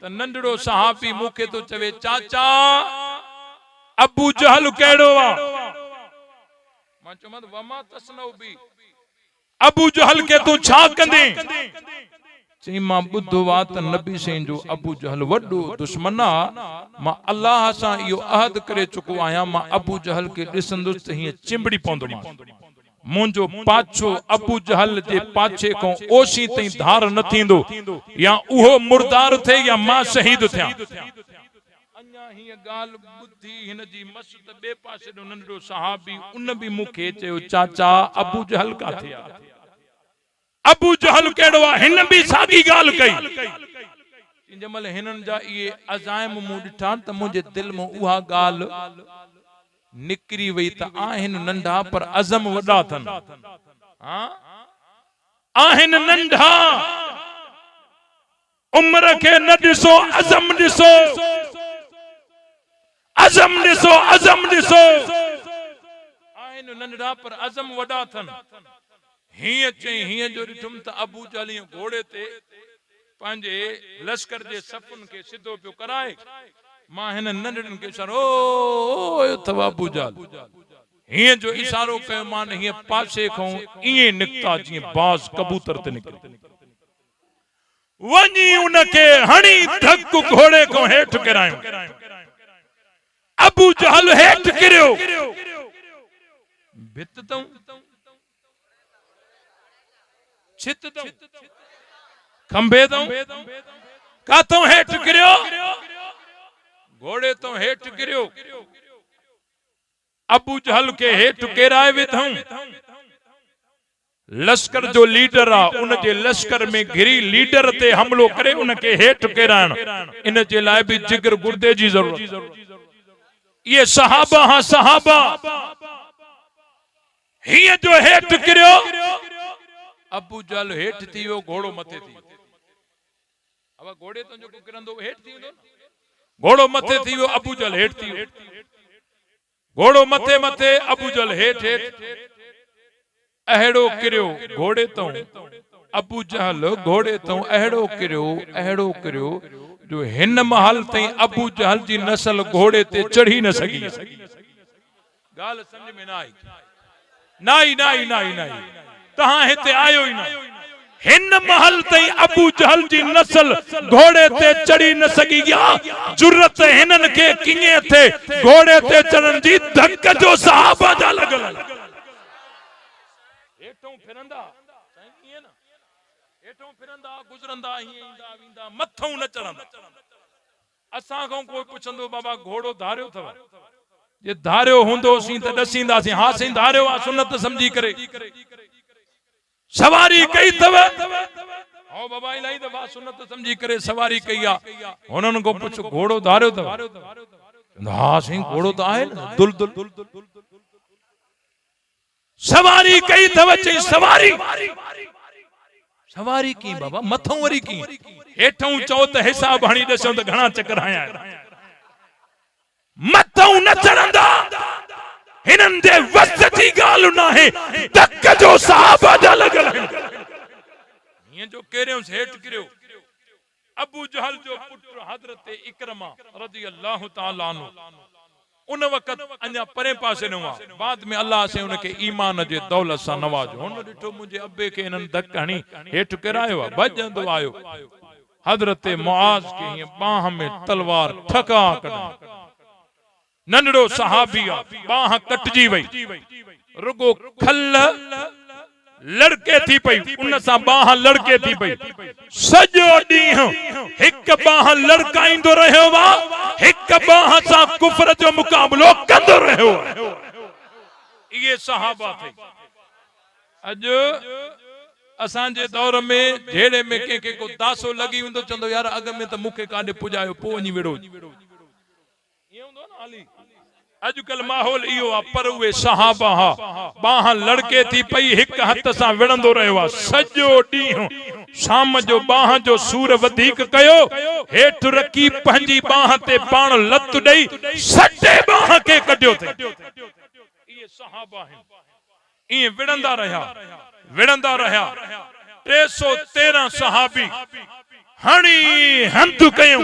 त नंढड़ो सहाबी मुखे तो चवे चाचा अबू जहल केड़ो आ मां चमत वमा तसनौ बी अबू जहल के तू छा कंदे चई मां बुधो वा त नबी से जो अबू जहल वडो दुश्मन आ मां अल्लाह सा यो अहद करे चुको आया मां अबू जहल के दिसंदुस त ही चिंबड़ी पौंदो मां मुंजो पाछो अबू जहल जे पाछे को ओसी तई धार न थींदो या उहो मुर्दार थे या मां शहीद थिया अन्या ही गाल बुद्धि हिन जी मस्त बे पासे दो नंढो सहाबी उन भी मुखे चयो चाचा अबू जहल का थिया अबू जहल केड़ो हिन भी सागी गाल कई कि जमल हिनन जा ये अजाइम मु ॾिठा त मुझे दिल में उहा गाल निकरी वई त आहिन नंढा पर अज़म वॾा थन। हां आहिन नंढा उम्र के न ॾिसो अज़म ॾिसो, अज़म ॾिसो, अज़म ॾिसो। आहिन नंढा पर अज़म वॾा थन। हीअं चई हीअं जो ॾिठुम त अबू जहल घोड़े ते पंहिंजे लश्कर जे सफ़ुन खे सिधो पियो कराए। मां हिन नंढड़नि खे इशारो ओ अथव अबू जहल हीअं जो इशारो कयो मान हीअं पासे खां ईअं निकिता जीअं बाज़ कबूतर ते निकिरे। वञी उनखे हणी धक घोड़े खां हेठि किरायो। अबू जहल हेठि किरियो। भित तऊं छित तऊं खंबे तऊं काथों हेठि किरियो? घोड़े तो हेठि किरियो। अबू जहल के हेठि केराए विधऊं। लश्कर जो लीडर आ उन जे लश्कर में घिरी लीडर ते हमलो करे उनके हेठि केराइण इन जे लाइ भी जिगर गुर्दे जी जरूरत। ये सहाबा हां सहाबा हीअं जो हेठि किरियो। अबू जहल हेठि थी वियो घोड़ो मथे थी। अब घोड़े तो जो किरंदो हेठि थी वेंदो न। घोड़ो मथे थी वियो अबू जहल हेठि थी वियो। घोड़ो मथे मथे अबू जहल हेठि हेठि अहिड़ो किरियो घोड़े तो। अबू जहल घोड़े तो अहिड़ो किरियो जो हिन महल ताईं अबू जहल जी नस्ल घोड़े ते चढ़ी न सकी। गाल समझ में ना आई तहां हिते आयो ही ना। हिन महल ताईं अबू जहल जी नस्ल घोड़े ते चढ़ी न सकी। जुर्रत हिनन के किए थे घोड़े ते चढ़न जी धक जो सहाबा जा लगल। हेठों फिरंदा साईं ना हेठों फिरंदा गुजरंदा ही ईंदा वींदा मथों न चढ़ंदा। असां को कोई पुछंदो बाबा घोड़ो धारियो थव? जे धारियो हुंदो सी त दसींदासी। हां साईं धारियो आ सुन्नत समझी करे। सवारी कई थव? हां बाबा इलाही दफा सुन्नत समझी करे सवारी कई आ। हुनन को पुछ घोड़ो धारियो थव? हां साईं घोड़ो त आहे न दुल दुल। सवारी कई थव? चई सवारी की बाबा मथों वरी की हेठों चओ त हिसाब हणी ॾिसो त घणा चक्कर आया। मथों न चढ़ंदा हिनन जे वस जी गाल न है। धक जो सहाबा जा लगल ये जो केरियो हेठ किरियो। अबू जहल जो पुत्र हजरत इकरमा रजी अल्लाह ताला अन्हु उन वक्त अञा परे पासे न हुआ। बाद में अल्लाह से उनके ईमान जे दौलत सां नवाजो। हुन ॾिठो मुंहिंजे अब्बे खे हिननि धक हणी हेठि किरायो आहे। भॼंदो आयो हजरत मुआज़ के हीअं बाह में तलवार ठका कढी। नंढड़ो सहाबी आहे बाह कटजी वई रुगो खल लड़के थी पई उन सां बाह लड़के थी पई। सॼो ॾींहुं हिकु बाह लड़काईंदो रहियो आहे हिकु बाह सां कुफर जो मुक़ाबिलो कंदो रहियो आहे। इहे सहाबा थे। अॼु असांजे दौर में जेड़े में कंहिंखे को दासो लगी हूंदो चवंदो यार अॻ में त मूंखे काॾे पुॼायो पोइ वञी विड़ो। अजकल माहौल इहो आहे पर उहे सहाबा बाह लड़के थी पई हिक हथ सां विड़ंदो रहियो आहे। सॼो ॾींहुं शाम जो बाह जो सूर वधीक कयो हेठि रखी पंहिंजी बाह ते पाण लत ॾेई सटे बाह खे कढियो थे। इहे सहाबा आहिनि। इएं विड़ंदा रहिया 313 सहाबी हणी हंध कयूं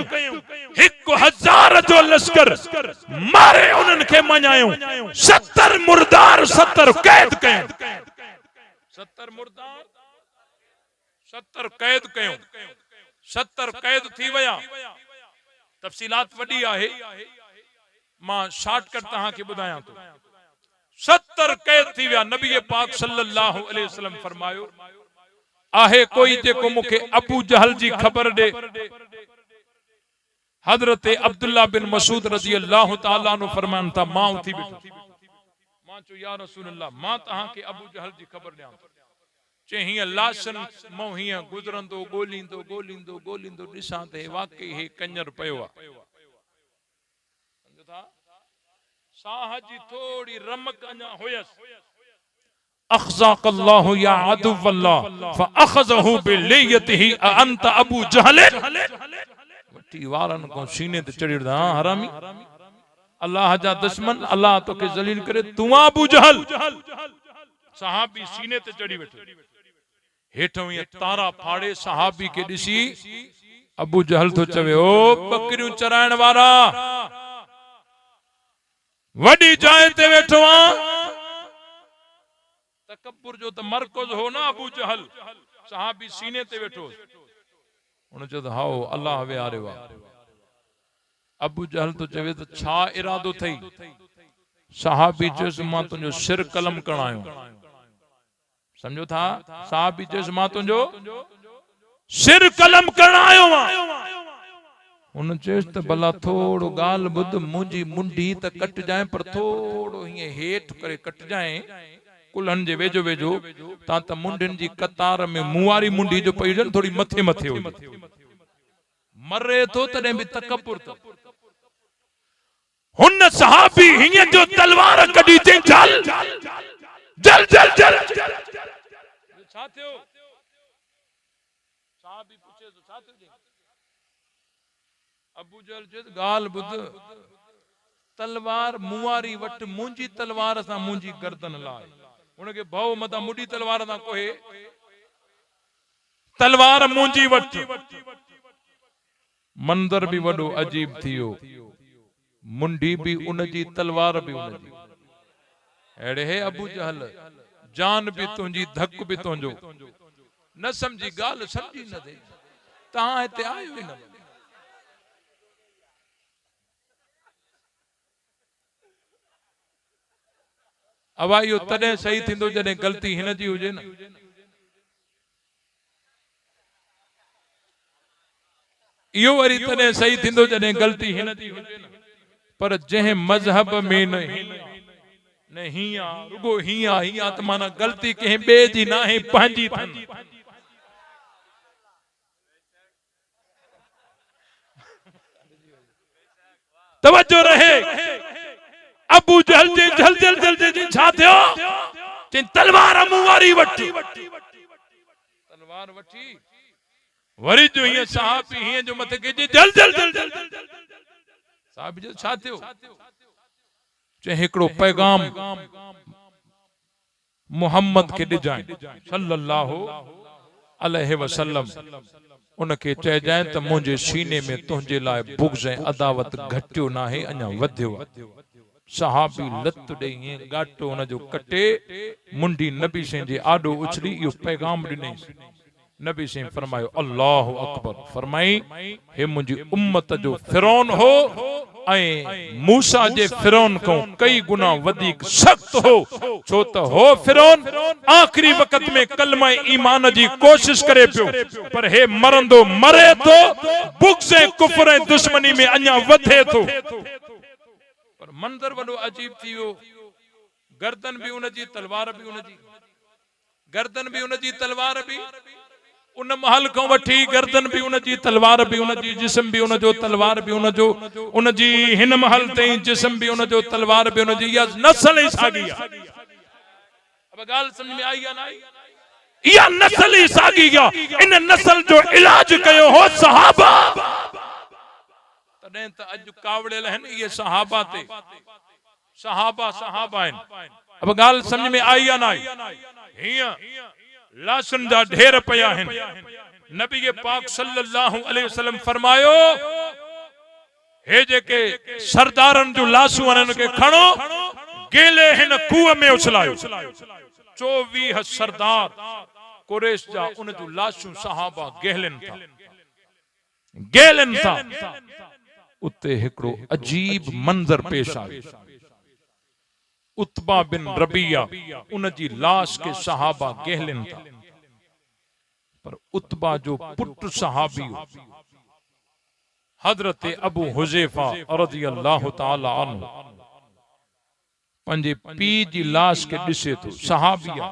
1000 जो लश्कर मारे उन्हनि खे मञायूं। 70 मुर्दार 70 कैद कयूं। 70 मुर्दार 70 कैद कयूं। 70 कैद थी विया। तफसीलात वडी आहे मां शॉर्टकट तहां खे ॿुधायां थो। 70 कैद थी विया। नबी पाक सल्लल्लाहु अलैहि वसल्लम फरमायो आहे कोई जेको मूंखे अबू जहल जी खबर दे। हजरत अब्दुल्ला बिन मसूद रजी अल्लाह ताला नु फरमान था मां उथी बैठो। मां चो या रसूल अल्लाह मां तहां के अबू जहल जी खबर दियां। चई लाशन मो हीअं गुज़रंदो ॻोल्हींदो ॻोल्हींदो ॻोल्हींदो ॾिसां त वाकई हे कंजर पियो आहे। सम्झो था साह जी थोड़ी रमक अञा हुयसि। अख़ज़ाकल्लाहु या अदुव्वल्लाह फ़अख़ज़हु बिलियतिही अअंत अबू जहल। वठी वारन को सीने ते चढ़ी दा हरामी अल्लाह जा दुश्मन अल्लाह तोखे ज़लील करे तू अबू जहल। सहाबी सीने ते चढ़ी वेठो हेठों ये तारा फाड़े सहाबी के ॾिसी अबू जहल तो चवे ओ बकरियूं चराइण वारा वडी जाइ ते वेठो आ। तकब्बुर जो तो मरकज़ हो ना अबू जहल। सहाबी सीने ते वेठो उन चयो हाओ अल्लाह विहारे वा। अबू जहल तो चवे तो छा इरादो थई। सहाबी चयोसि मां तुंहिंजो सिर कलम कणायो। समझो था सहाबी चयोसि मां तुंहिंजो सिर कलम कणायो। उन चयोसि त भला थोड़ो गाल ॿुध मुंहिंजी मुंडी त कट जाए पर थोड़ो हीअं हेठ करे कट जाए कुल्हनि जे वेझो वेझो ता त मुंडिन जी कतार में मुवारी मुंडी जो पई हुजनि थोड़ी मथे मथे हुई। मरे तो तॾहिं बि तकब्बुर तो। हुन सहाबी हीअं जो तलवार कढी चई जल जल जल जल छा थियो। सहाबी पूछे तो छा थियो। अबू जहल चयो गाल ॿुध तलवार मुवारी वट मुंहिंजी तलवार सां मुंहिंजी गर्दन लाए उनखे भव मता मुंडी तलवार सां कोहे तलवार मुंहिंजी वट। मंदर भी वडो अजीब थियो मुंडी भी उनजी तलवार भी उनजी। अड़े हे अबू जहल जान भी तुंहिंजी धक भी तुंहिंजो न समझी गाल समझी न दे तहां हिते आयो ही न। अवा इहो तॾहिं सही थींदो जॾहिं ग़लती हिन जी हुजे न। इहो वरी तॾहिं सही थींदो जॾहिं ग़लती हिन जी हुजे न। पर जंहिं मज़हब में न हीअं रुगो हीअं त माना ग़लती कंहिं ॿिए जी न आहे पंहिंजी अथनि। तवज्जो रहे। अबू जहल जे जल जल जल जे छा थियो चई तलवार मुवारी वठी तलवार वठी वरी जो हीअं सहाबी हीअं जो मथे के जल जल जल जल सहाबी जो छा थियो चई हिकिड़ो पैगाम मोहम्मद के ॾिजांइ सल्लल्लाहु अलैहि वसल्लम उनके चइजांइ त मुंहिंजे सीने में तुंहिंजे लाइ बुग़्ज़ ऐं अदावत घटियो न आहे अञा वधियो। सहाबी लत ॾेई गाटो उन जो कटे मुंडी नबी साईं जे आॾो उछली इहो पैगाम ॾिनई। नबी साईं फरमायो अल्लाहु अकबर फरमाई हे मुंहिंजी उम्मत जो फिरौन हो ऐं मूसा जे फिरौन खां कई गुना वधीक सख्त हो छो त हो फिरौन आखिरी वक़्त में कलमा ईमान जी कोशिश करे पियो पर हे मरंदो मरे तो बुग़्ज़ ऐं कुफ्र ऐं दुश्मनी में अञा वधे तो। पर मंदर वडो अजीब थियो गर्दन भी उनजी तलवार भी उनजी गर्दन भी उनजी तलवार भी उन महल को वठी गर्दन भी उनजी तलवार भी उनजी जिस्म भी उनजो तलवार भी उनजो उनजी हिन महल ताईं जिस्म भी उनजो तलवार भी उनजी या नस्ल ही सागी है। अब गाल समझ में आई या ना आई। या नस्ल ही सागी है। इन नस्ल जो इलाज कयो हो सहाबा तॾहिं त अॼु कावड़ियल आहिनि इहे सहाबा ते सहाबा आहिनि। अब गाल समझ में आई या ना आई। हीअं लाशन जा ढेर पिया आहिनि। नबी पाक सल्लल्लाहु अलैहि वसल्लम फरमायो हे जेके सरदारनि जो लाशूं आहिनि उनखे खणो गेले हिन खूह में उछलायो। 24 सरदार कुरैश जा उन जो लाशूं सहाबा गेलन था। उते हिकड़ो अजीब मंजर पेश आयो। उत्बा बिन रबिया उनजी लाश के सहाबा गहलन था पर उत्बा जो पुट सहाबी हजरत अबू हुज़ैफा रज़ियल्लाहु ताला अन्हु पंजे पी जी लाश के ॾिसे तो सहाबिया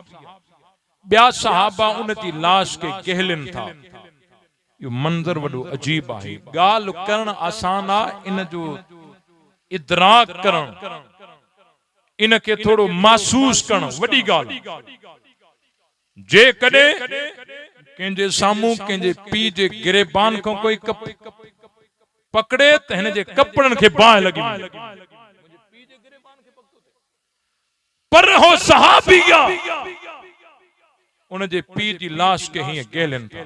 ॿिया सहाबा उन जी लाश के गहलिन था। यो मंजर वडो अजीब है। गाल करण आसान आ, इन जो इदराक करण, इन के थोड़ो महसूस करण वडी गाल। जे कदे कंहिंजे सामू कंहिंजे पी जे गिरेबान को कोई पकड़े त हिन जे कपड़न के बाह लगी, पर हो सहाबी उन जे पी जी लाश के ही गहलन था।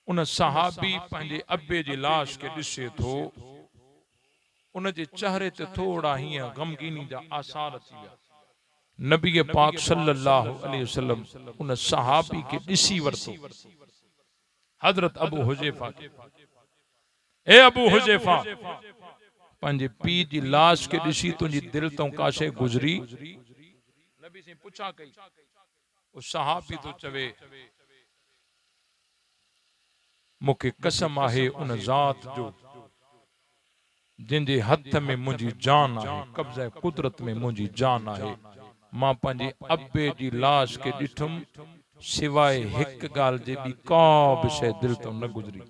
उन सहाबी पंहिंजे अब्बे जी लाश के ॾिसे थो, उन जे चेहरे ते थोड़ा हीअं गमगीनी जा आसार अची विया। नबी पाक सल्लल्लाहु अलैहि वसल्लम उन सहाबी के ॾिसी वरतो। हजरत अबू हुजैफा, ए अबू हुजैफा, पंहिंजे पी जी लाश के ॾिसी तुंहिंजी दिल तो काशे गुजरी? नबी से पुछा कई। उस सहाबी तो चवे, मुखे कसम आहे उन जात जो जिंजे हथ में मुंहिंजी जान आहे, कब्ज़े कुदरत में मुंहिंजी जान आहे, मां पंहिंजे अब्बे जी लाश के ॾिठुम, सिवाय हिक गाल जे ॿी का बि शइ दिल तो न गुजरी।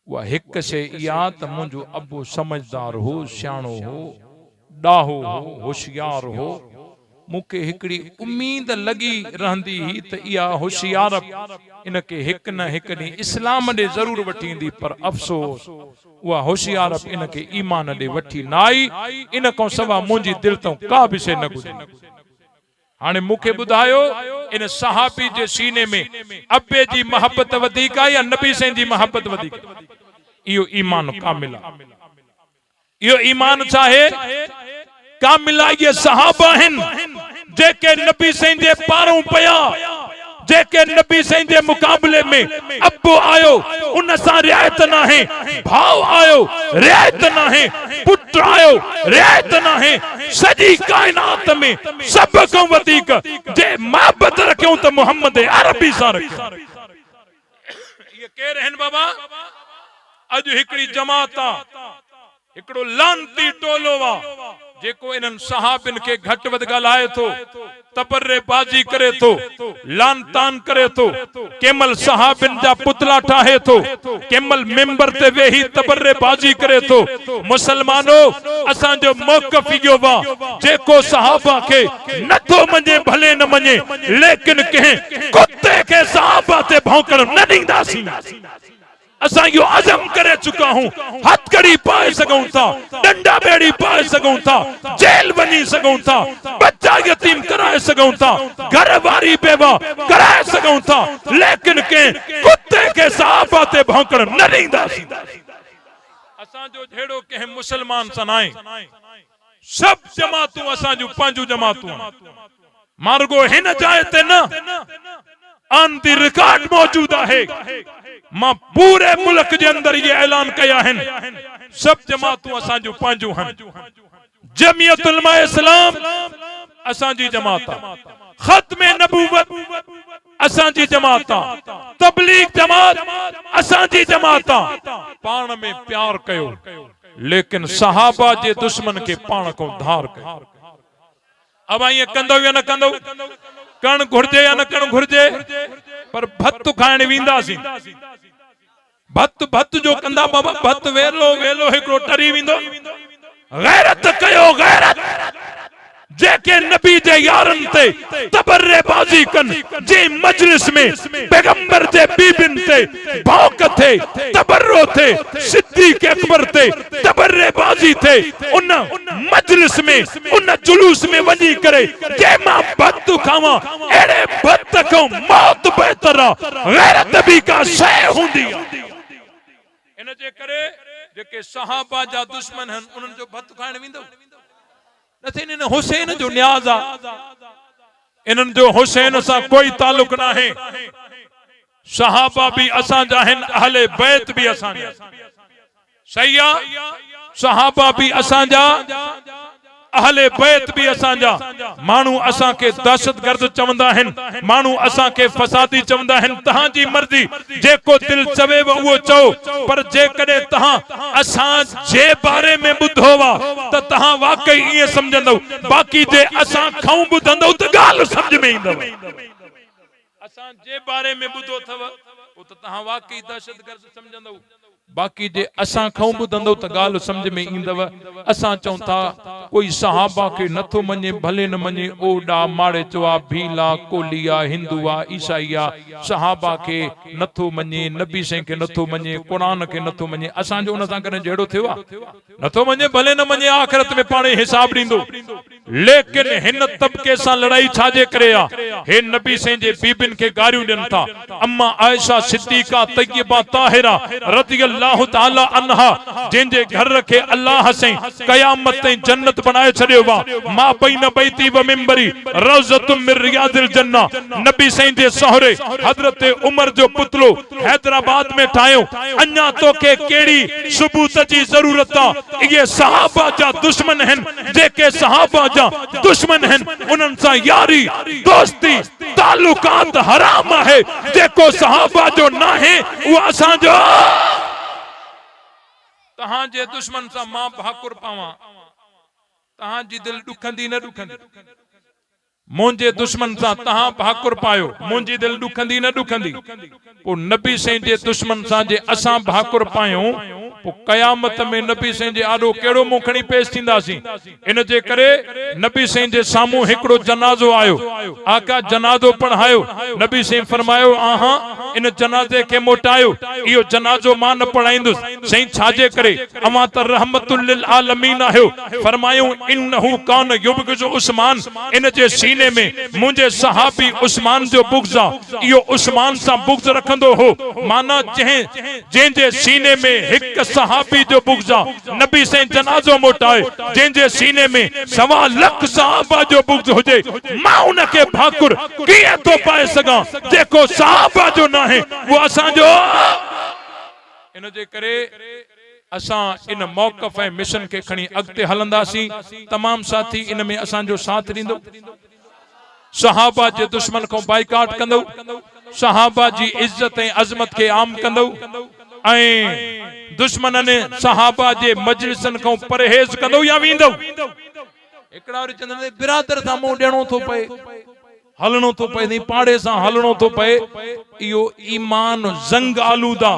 उहा हिक शइ इहा त मुंहिंजो अब्बो समझदार हो, सियाणो हो, ॾाहो हो, होशियार हो। मुखे हिकड़ी उम्मीद लगी रहंदी ही त इहा होशियारप इनके हिक न हिक ॾींहुं इस्लाम ॾे ज़रूर वठी ईंदी, पर अफ़सोस उहा होशियारप इनके ईमान ॾे वठी न आई। इन खां सवा मुंहिंजी दिल तो का बि शइ न गुजरी। हाणे मुखे ॿुधायो, इन सहाबी जे सीने में अब्बे जी मोहब्बत वधीक आहे या नबी साईं जी मोहब्बत वधीक? इहो ईमान कामिल आहे। इहो ईमान चाहे कामिला, ये सहाबा आहिनि जेके नबी साईं जे पारों पया, जेके नबी साईं जे मुकाबले में अब्बो आयो उन सां रियायत न आहे, भाव आयो रियायत न आहे, पुट आयो रियायत न आहे। सॼी कायनात में सब खां वधीक जे मोहब्बत रखियो त मोहम्मद अरबी सां रखियो। ये केर आहिनि बाबा? अॼु हिकड़ी जमात आ, हिकड़ो लानती टोलो वा जेको इन्हनि सहाबिन के घट वध ॻाल्हाए थो, तबर्रेबाजी करे थो, लान तान करे थो, केमल सहाबिन जा पुतला ठाहे थो, केमल मिंबर ते वेही तबर्रेबाजी करे थो। मुसलमानो, असांजो मौक़िफ़ इहो वा, जेको सहाबा के नथो मञे भले न मञे, लेकिन कंहिं कुत्ते के सहाबा ते भौंकण न ॾींदासीं। असां यो अज़म करे चुका हूं, हथकड़ी पाए सघूं था, डंडा बेड़ी पाए सघूं था, जेल वञी सघूं था, बच्चा यतीम कराए सघूं था, घर वारी बेवा कराए सघूं था, लेकिन के कुत्ते के सहाबा ते भौंकण न ॾींदासीं। असां जो जहिड़ो कंहिं मुसलमान सां नाहे। सब जमातूं असां जूं पंहिंजूं जमातूं, मार्गो हिन जाइ ते न ऑन दी रिकॉर्ड मौजूद है। मां पूरे मुल्क के अंदर ये ऐलान किया है, सब जमातूं असां जूं पंहिंजूं आहिनि। जमियत उलमा इस्लाम असां जी जमात आहे, खत्मे नबूवत असां जी जमात आहे, तबलीग जमात असां जी जमात आहे। पाण में प्यार कयो, लेकिन सहाबा जे दुश्मन के पाण को धार कयो। अब ये कंदो या न कंदो, कण घुर्जे या न कण घुर्जे, पर भत खाइण वींदासीं। भत जो कंदा बाबा, भत वेलो वेलो हिकड़ो टरी वेंदो। गैरत कयो, गैरत जेके नबी जे यारन ते तबर्रेबाजी कन, जे मजलिस में पैगंबर जे बीबिन ते भौंक थे, तबर्रो थे, सिद्दीक अकबर ते तबर्रेबाजी थे, उन मजलिस में उन जुलूस में वञी करे जे मां भत खावा, एड़े भत को मौत बेहतर आ। गैरत भी का शय हुंदी आ। इन जे करे जेके सहाबा जा दुश्मन हन, उन्हनि जो भत खाइण वेंदो नथी। इन हुसैन जो न्याज़ आ, इन्हनि जो हुसैन सां कोई ताल्लुक न आहे। सहाबा भी असां जा आहिनि, अहले बैत भी असां जा। सही आ, सहाबा भी असां जा, अहले बैत भी असांजा मानू असां के दहशतगर्द चवंदा हन, मानू असां के फसादी चवंदा हन। तहां जी मर्जी, जेको दिल चवे वो चओ, पर जे कदे तहां असां जे बारे में बुधो वा त तहां वाकई ये समझंदो, बाकी जे असां खाऊं बुधंदो त गाल समझ में इंदव। असां जे बारे में बुधो थव ओ त तहां वाकई दहशतगर्द समझंदो, बाकी जे असां खाऊं बुधंदो त गाल समझ में इंदव। असां चऊं था कोई सहाबा के नथो मञे भले न मञे, ओडा माड़े चवा भीला कोलिया हिंदुआ ईसाईया सहाबा के नथो मञे, नबी से के नथो मञे, कुरान के नथो मञे। असां जो उन सां करे जहिड़ो थियो आहे, नथो मञे भले न मञे, आखिरत में पाणे हिसाब ॾींदो। लेकिन हिन तबके सां लड़ाई छाजे करे आहे? हे नबी से जे बीबिन के गारियूं ॾियनि था। अम्मा आयशा सिद्दीका तय्यबा ताहिरा रज़ियल्लाहु ताला अन्हा, जंहिंजे घर रखे अल्लाह से क़यामत ताईं जन्नत बनाए छॾियो वा। मां बैन बैती व मिंबरी रौज़तुम मिन रियादिल जन्ना, नबी से जे सोहरे हजरत उमर जो पुतलो हैदराबाद में ठाहियो। अञा तोखे कहिड़ी सबूत जी ज़रूरत आहे? इहे सहाबा जा दुश्मन आहिनि, जेके सहाबा जा दुश्मन आहिनि उन्हनि सां यारी दोस्ती ताल्लुकात हराम आहे। जेको सहाबा जो न आहे उहो असांजो। तहां जे दुश्मन सां मां भाकुर पावां, तहां जी दिल दुखंदी न दुखंदी? मुंहिंजे दुश्मन सां तहां भाकुर पायो, मुंहिंजी दिल दुखंदी न दुखंदी? पोइ नबी से जे दुश्मन सां जे असां भाकुर पायूं, पोइ क़यामत में नबी से जे आॾो कहिड़ो मुंहुं खणी पेश थींदासीं। इन जे करे नबी से जे साम्हूं हिकिड़ो जनाज़ो आयो, आका जनाज़ो पढ़ायो। नबी से फरमायो आहा इन जनाज़े के मोटायो, इहो जनाज़ो मां न पढ़ाईंदुसि। सही छाजे करे? अमा त रहमतुल लिल आलमीन आहियो। फरमायो इन्नहु कान युबग़िज़ु उस्मान, इन जे सीने में मुंहिंजे सहाबी उस्मान जो बुग़्ज़ आहे। इहो उस्मान सां बुग़्ज़ रखंदो हो, माना जंहिंजे सीने में हिकु सहाबी जो बुग़्ज़ आहे। नबी से जनाज़ो मोटाए, जंहिंजे सीने में 1.25 लख सहाबा जो बुग़्ज़ हुजे, मां उनखे भाकुर कीअं थो पाए सघां जेको सहाबा जो न आहे वो असांजो। इन जे करे असां इन मौक़िफ़ ऐं मिशन के खणी अॻिते हलंदासीं। तमाम साथी इन में असांजो साथ ॾींदो। सहाबा जे दुश्मन को बाइकाट कंदो, सहाबा जी इज्जत ऐं अज़मत के आम कंदो, ऐं दुश्मन ने सहाबा जे मजलिसन को परहेज़ कंदो या वेंदो। हिकिड़ा वरी चवंदा आहिनि बिरादर सां मुंहुं ॾियणो थो पए, हलणो थो पए, नहीं पाड़े सां हलणो थो पए। इहो ईमान ज़ंग आलूदा,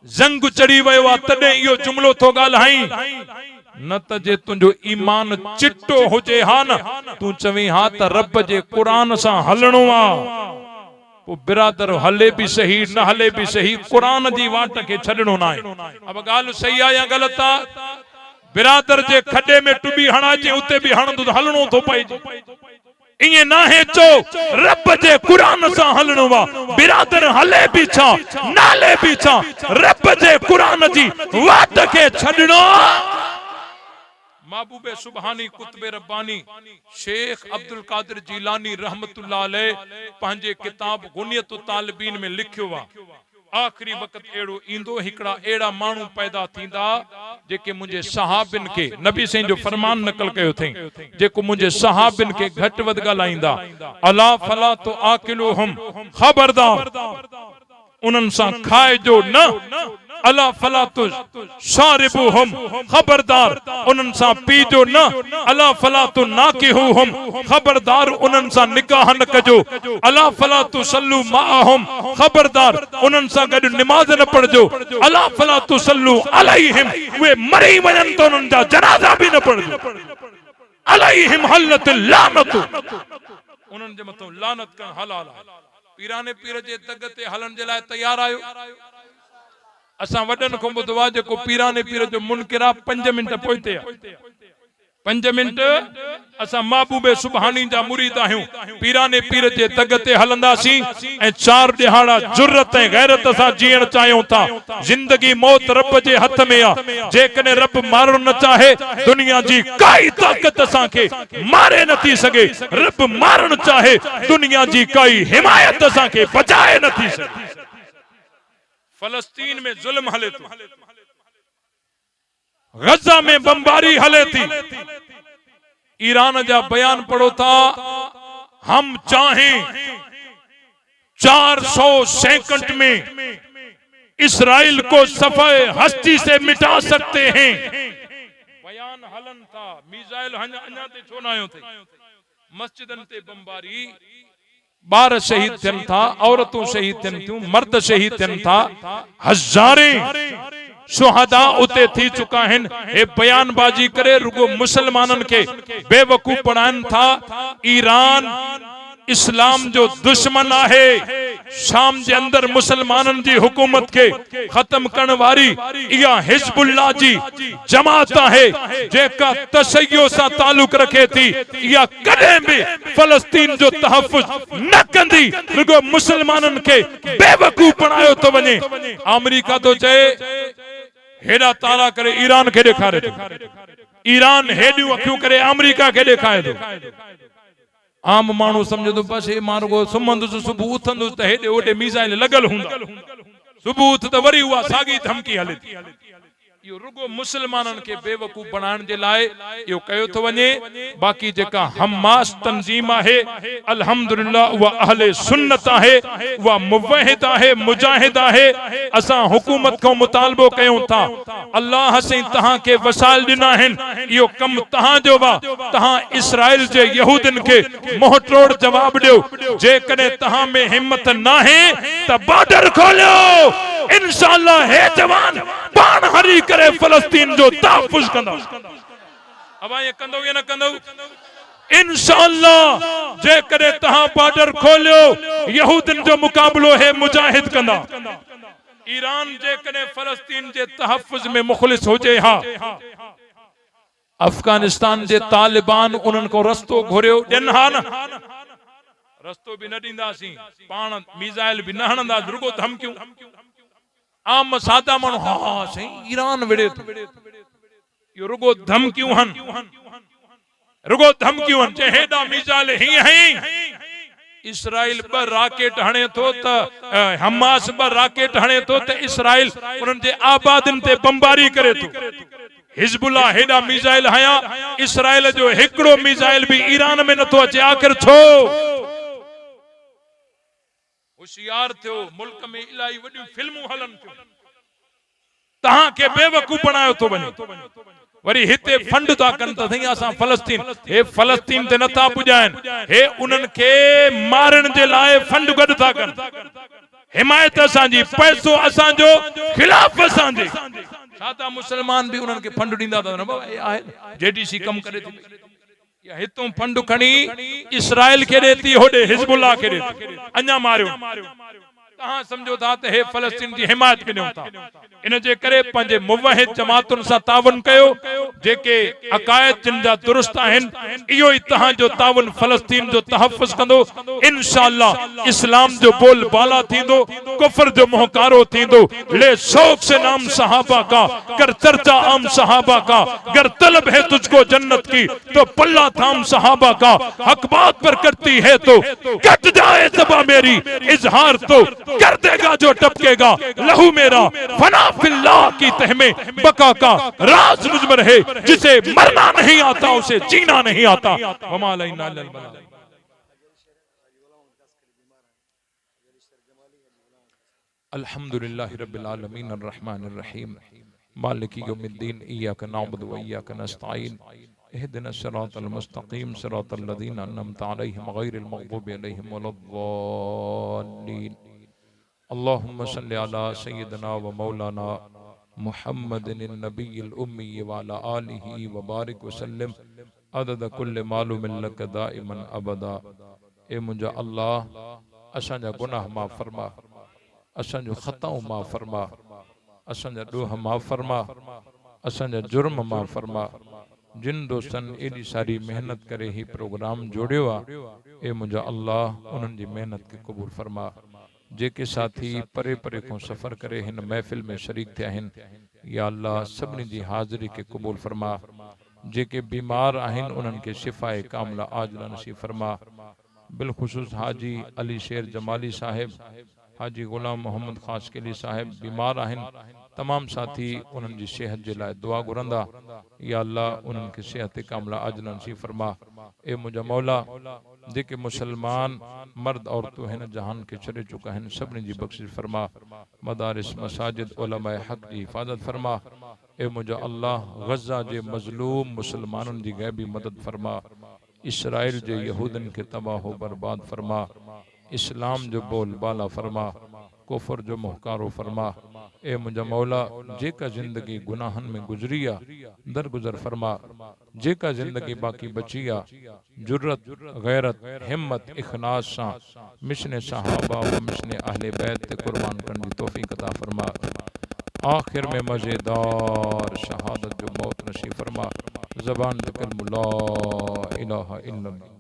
ज़ंग चढ़ी वियो आहे, तॾहिं इहो जुमिलो थो ॻाल्हाई। न त जे तुंहिंजो ईमान चिट्टो हुजे हा न, तूं चवीं हा त रब जे क़ुरान सां हलणो आहे, पोइ बिरादर हले भी सही न हले भी सही, कुरान जी वाट के छड़नो ना है। अब गाल सही है या गलत है? बिरादर जे खड्डे में टुबी हणाचे उते भी हणंदो त हलणो थो पए। इए ना है चो रब जे कुरान सां हलणो वा। बिरादर हले भी छा नाले भी छा, रब जे कुरान जी वाट के छड़नो। महबूबे सुबहानी कुतबे रब्बानी शेख अब्दुल कादिर जीलानी रहमतुल्लाह अलैह पंहिंजे किताब गुनियत तालिबीन में लिखियो वा। आखिरी वक्त एड़ो इंदो, हिकड़ा एड़ा मानू पैदा थींदा जेके मुझे सहाबिन के नबी से जो फरमान नकल कयो थे, जेको मुझे सहाबिन के घट वध ॻाल्हाईंदा। अला फला तो आकिलुहुम, खबरदार उन्हनि सां खाइजो न। अला फला तो शारिबुहुम, खबरदार उन्हनि सां पीजो न। अला फला तो नाकिहुहुम, खबरदार उन्हनि सां निकाह न कजो। अला फला तो सल्लू माअहुम, खबरदार उन्हनि सां गॾु निमाज़ न पढ़जो। अला फला तो सल्लू अलैहिम, वे मरी वञनि त उन्हनि जा जनाज़ा भी न पढ़जो। अलैहिम हल्लत लानत, उन्हनि जे मथां लानत करण हलाल आहे। पीराने पीर जे तग ते हलण जे लाइ तैयार आयो? असां वडन को ॿुधो आहे जेको पीराने पीर जो मुनकिर आहे 5 मिंट पोइते आहे। 5 मिंट असां महबूबे सुबहानी जा मुरीद आहियूं, पीराने पीर जे तग ते हलंदासीं ऐं 4 ॾिहाड़ा जुर्रत ऐं गैरत सां जीअण चाहियूं था। जिंदगी मौत रब जे हथ में आहे। जेकॾहिं रब मारण न चाहे दुनिया जी काई ताक़त असांखे मारे नथी सघे। रब मारण चाहे दुनिया जी काई हिमायत असांखे बचाए नथी सघे। फलस्तीन में जुल्म हले थो, गजा में बमबारी हले थी, ईरान जा बयान पढ़ो था, हम चाहें 400 सेकंड में इसराइल को सफाए हस्ती से मिटा सकते हैं। बयान हलन था, मिसाइल अञा ते छो न आयो थे, मस्जिदन ते बमबारी, बार शहीद थियन था, औरतूं शहीद थियन थियूं, मर्द शहीद थियन था, हजारे शुहदा उते थी चुका हैं। हे बयानबाजी करे रुगो मुसलमानन के बेवकूफ बनान था। ईरान इस्लाम जो दुश्मन आहे, शाम जे अंदर मुसलमानन जी हुकूमत के खत्म करण वारी इया हिजबुल्लाह जी जमात आहे, जेका तशय्यो सा ताल्लुक रखे थी। इया कदे भी फलस्तीन जो तहफ़्फ़ुज़ न कंदी, रुगो मुसलमानन के बेवकूफ बनायो तो वने। अमेरिका तो चए हेडा ताला करे ईरान के दिखारे थो, ईरान हेडियूं अखियूं करे अमेरिका के दिखाए थो। आम मानू समझो तो बस हे मार्गो सुमंदुसि, सुबुह उथंदुसि त हेडे ओडे मिसाइल लगल हुंदा, सुबुह उथ त वरी उहा साॻी धमकी हले थी। यो रुगो मुसलमानन के बेवकूफ बनाने जे लाए यो कयो तो वने। बाकी जेका हमास तंजीम आहे, अल्हम्दुलिल्लाह उहा अहले सुन्नत आहे, उहा मुवहिद आहे, मुजाहिद आहे। असां हुकूमत को मुतालबो कयूं था, अल्लाह से तहां के वसाइल दिना हन, यो कम तहां जो वा, तहां इस्राइल जे यहूदन के मोहतोड़ जवाब दियो। जे कने तहां में हिम्मत ना है त बॉर्डर खोलो, इंशाअल्लाह हे जवान पान हरी करे फलस्तीन जो तहफ़्फ़ुज़ कंदा। अब ये कंदो या न कंदो, इंशाअल्लाह जे करे तहां बॉर्डर खोलियो, यहूदन जो मुकाबलो है मुजाहिद कंदा। ईरान जे कने फलस्तीन जे तहफ़्फ़ुज़ में मुखलिस हो जे, हा अफगानिस्तान जे तालिबान उन्हन को रस्तो घुरियो ॾियनि हा न, रस्तो भी न ॾींदासीं, पाण मिसाइल भी न हणंदा, रुगो धमकियूं। आम सादा माण्हू हा सही ईरान विड़े थो, यो रुगो धमकियूं हन, रुगो धमकियूं हन। जे हेडा मिसाइल हीअं हई, इसराइल ब राकेट हणे थो त हमास ब राकेट हणे थो त इसराइल उन्हनि जे आबादिन ते बमबारी करे थो। हिजबुल्लाह हेडा मिसाइल हया, इसराइल जो हिकड़ो मिसाइल भी ईरान में नथो अचे। आखिर छो? होशियार थियो, मुल्क में इलाही वॾियूं फिल्मूं हलन थियूं, तहां के बेवकूफ बनायो तो वने। वरी हिते फंड था कन त थई असां फलस्तीन, हे फलस्तीन ते नथा पुॼाइन, हे उन्हन के मारण जे लाए फंड गड था कन। हिमायत असांजी, पैसो असांजो, खिलाफ असांजे। सादा मुसलमान भी उन्हन के फंड ॾींदा त न बाबा आहे जेडीसी कम करे थी, या हितों फंड खणी इसराइल के देती, होडे हिजबुल्लाह के देती, अञा मारियो। तहां समझो था त हे फलस्तीन की हिमायत कयूं था। इन जे करे पंहिंजे मुवहिद जमातुन सां तावन कयो, जेके अकायद जिन जा दुरुस्त आहिन। इहो ई तहां जो तावन फलस्तीन जो तहफ़्फ़ुज़ कंदो। इंशाअल्लाह इस्लाम जो बोल बाला थींदो, कुफ्र जो मोहकारो थींदो। ले शौक से नाम सहाबा का, कर चर्चा आम सहाबा का, गर तलब है तुझको जन्नत की तो पल्ला थाम सहाबा का। हक बात पर करती है तो कट जाए ज़बां मेरी, इजहार तो कर देगा जो टपकेगा लहू मेरा। फना फिल्लाह की तह में बका का राज मुझ में रहे, जिसे मरना नहीं आता उसे जीना नहीं आता। वमा अलैना इल्लल बलाग। अल्हम्दुलिल्लाहि रब्बिल आलमीन अर्रहमानिर रहीम मालिकी यौमिद्दीन इय्याका नअबुदु व इय्याका नस्तईन इहदिना सिरातल मुस्तकीम सिरातल लज़ीना अन्अमता अलैहिम गैरिल मग़दूबि अलैहिम वलद्दाल्लीन। अल्लाहुम्मा सल्लि अला सय्यिदिना व मौलाना मुहम्मदिन नबिय्यिल उम्मी व अला आलिहि व बारिक व सल्लिम अदद कुल्लि मालूमिन लक दाइमन अबदा। ए मुंहिंजा अल्लाह, असांजा गुनाह माफ़ फरमा, असांजो ख़ताऊं माफ़ फरमा, असांजा ॾोह माफ़ फरमा, असांजा जुर्म माफ़ फरमा। जिन दोस्तन एडी सारी मेहनत करे ही प्रोग्राम जोड़ियो आ, ए मुंहिंजा अल्लाह उन्हनि जी मेहनत के क़बूल फरमा। जेके साथी परे परे को सफ़र करे हिन महफ़िल में शरीक थिया आहिनि, या अल्लाह सभिनी जी हाज़िरी के क़बूल फरमा। जेके बीमार आहिनि उन्हनि के शिफ़ाए कामिला आजिला नसीब फरमा। बिलख़ुसूस हाजी अली शेर जमाली साहिब, हाजी गुलाम मोहम्मद खास के लिए साहिब बीमार आहिन, तमाम साथी उन्हनि जी सेहत जे लाइ दुआ घुरंदा। या अल्लाह उन्हनि खे सेहत कामिला अजर नसीब फरमा। ए मुंहिंजा मौला, जेके मुसलमान मर्द औरतूं हिन जहान के छॾे चुका आहिनि, सभिनी जी बख़्शिश फरमा। मदारिस मसाजिद उलमाए हक़ जी हिफ़ाज़त फरमा। ए मुंहिंजा अल्लाह, गज़ा जे मज़लूम मुसलमाननि जी गैबी मदद फरमा। इसराइल जे यहूदन के तबाह बर्बाद फरमा। इस्लाम जो बोल बाला फरमा, कुफर जो मुहकारो फरमा। ए मुंहिंजा मौला, जेका ज़िंदगी गुनाहन में गुज़री आहे दरगुज़र फरमा। जेका ज़िंदगी बाक़ी बची आहे जुर्रत, गैरत, हिम्मत, इखलास सां मिशन सहाबा व मिशन अहले बैत ते कुर्बान करण जी तौफ़ीक़ अता फरमा। आखिर में मज़ेदार शहादत जो मौत नसीब फरमा। ज़बान ते कलमु ला इलाहा इल्लल्लाह।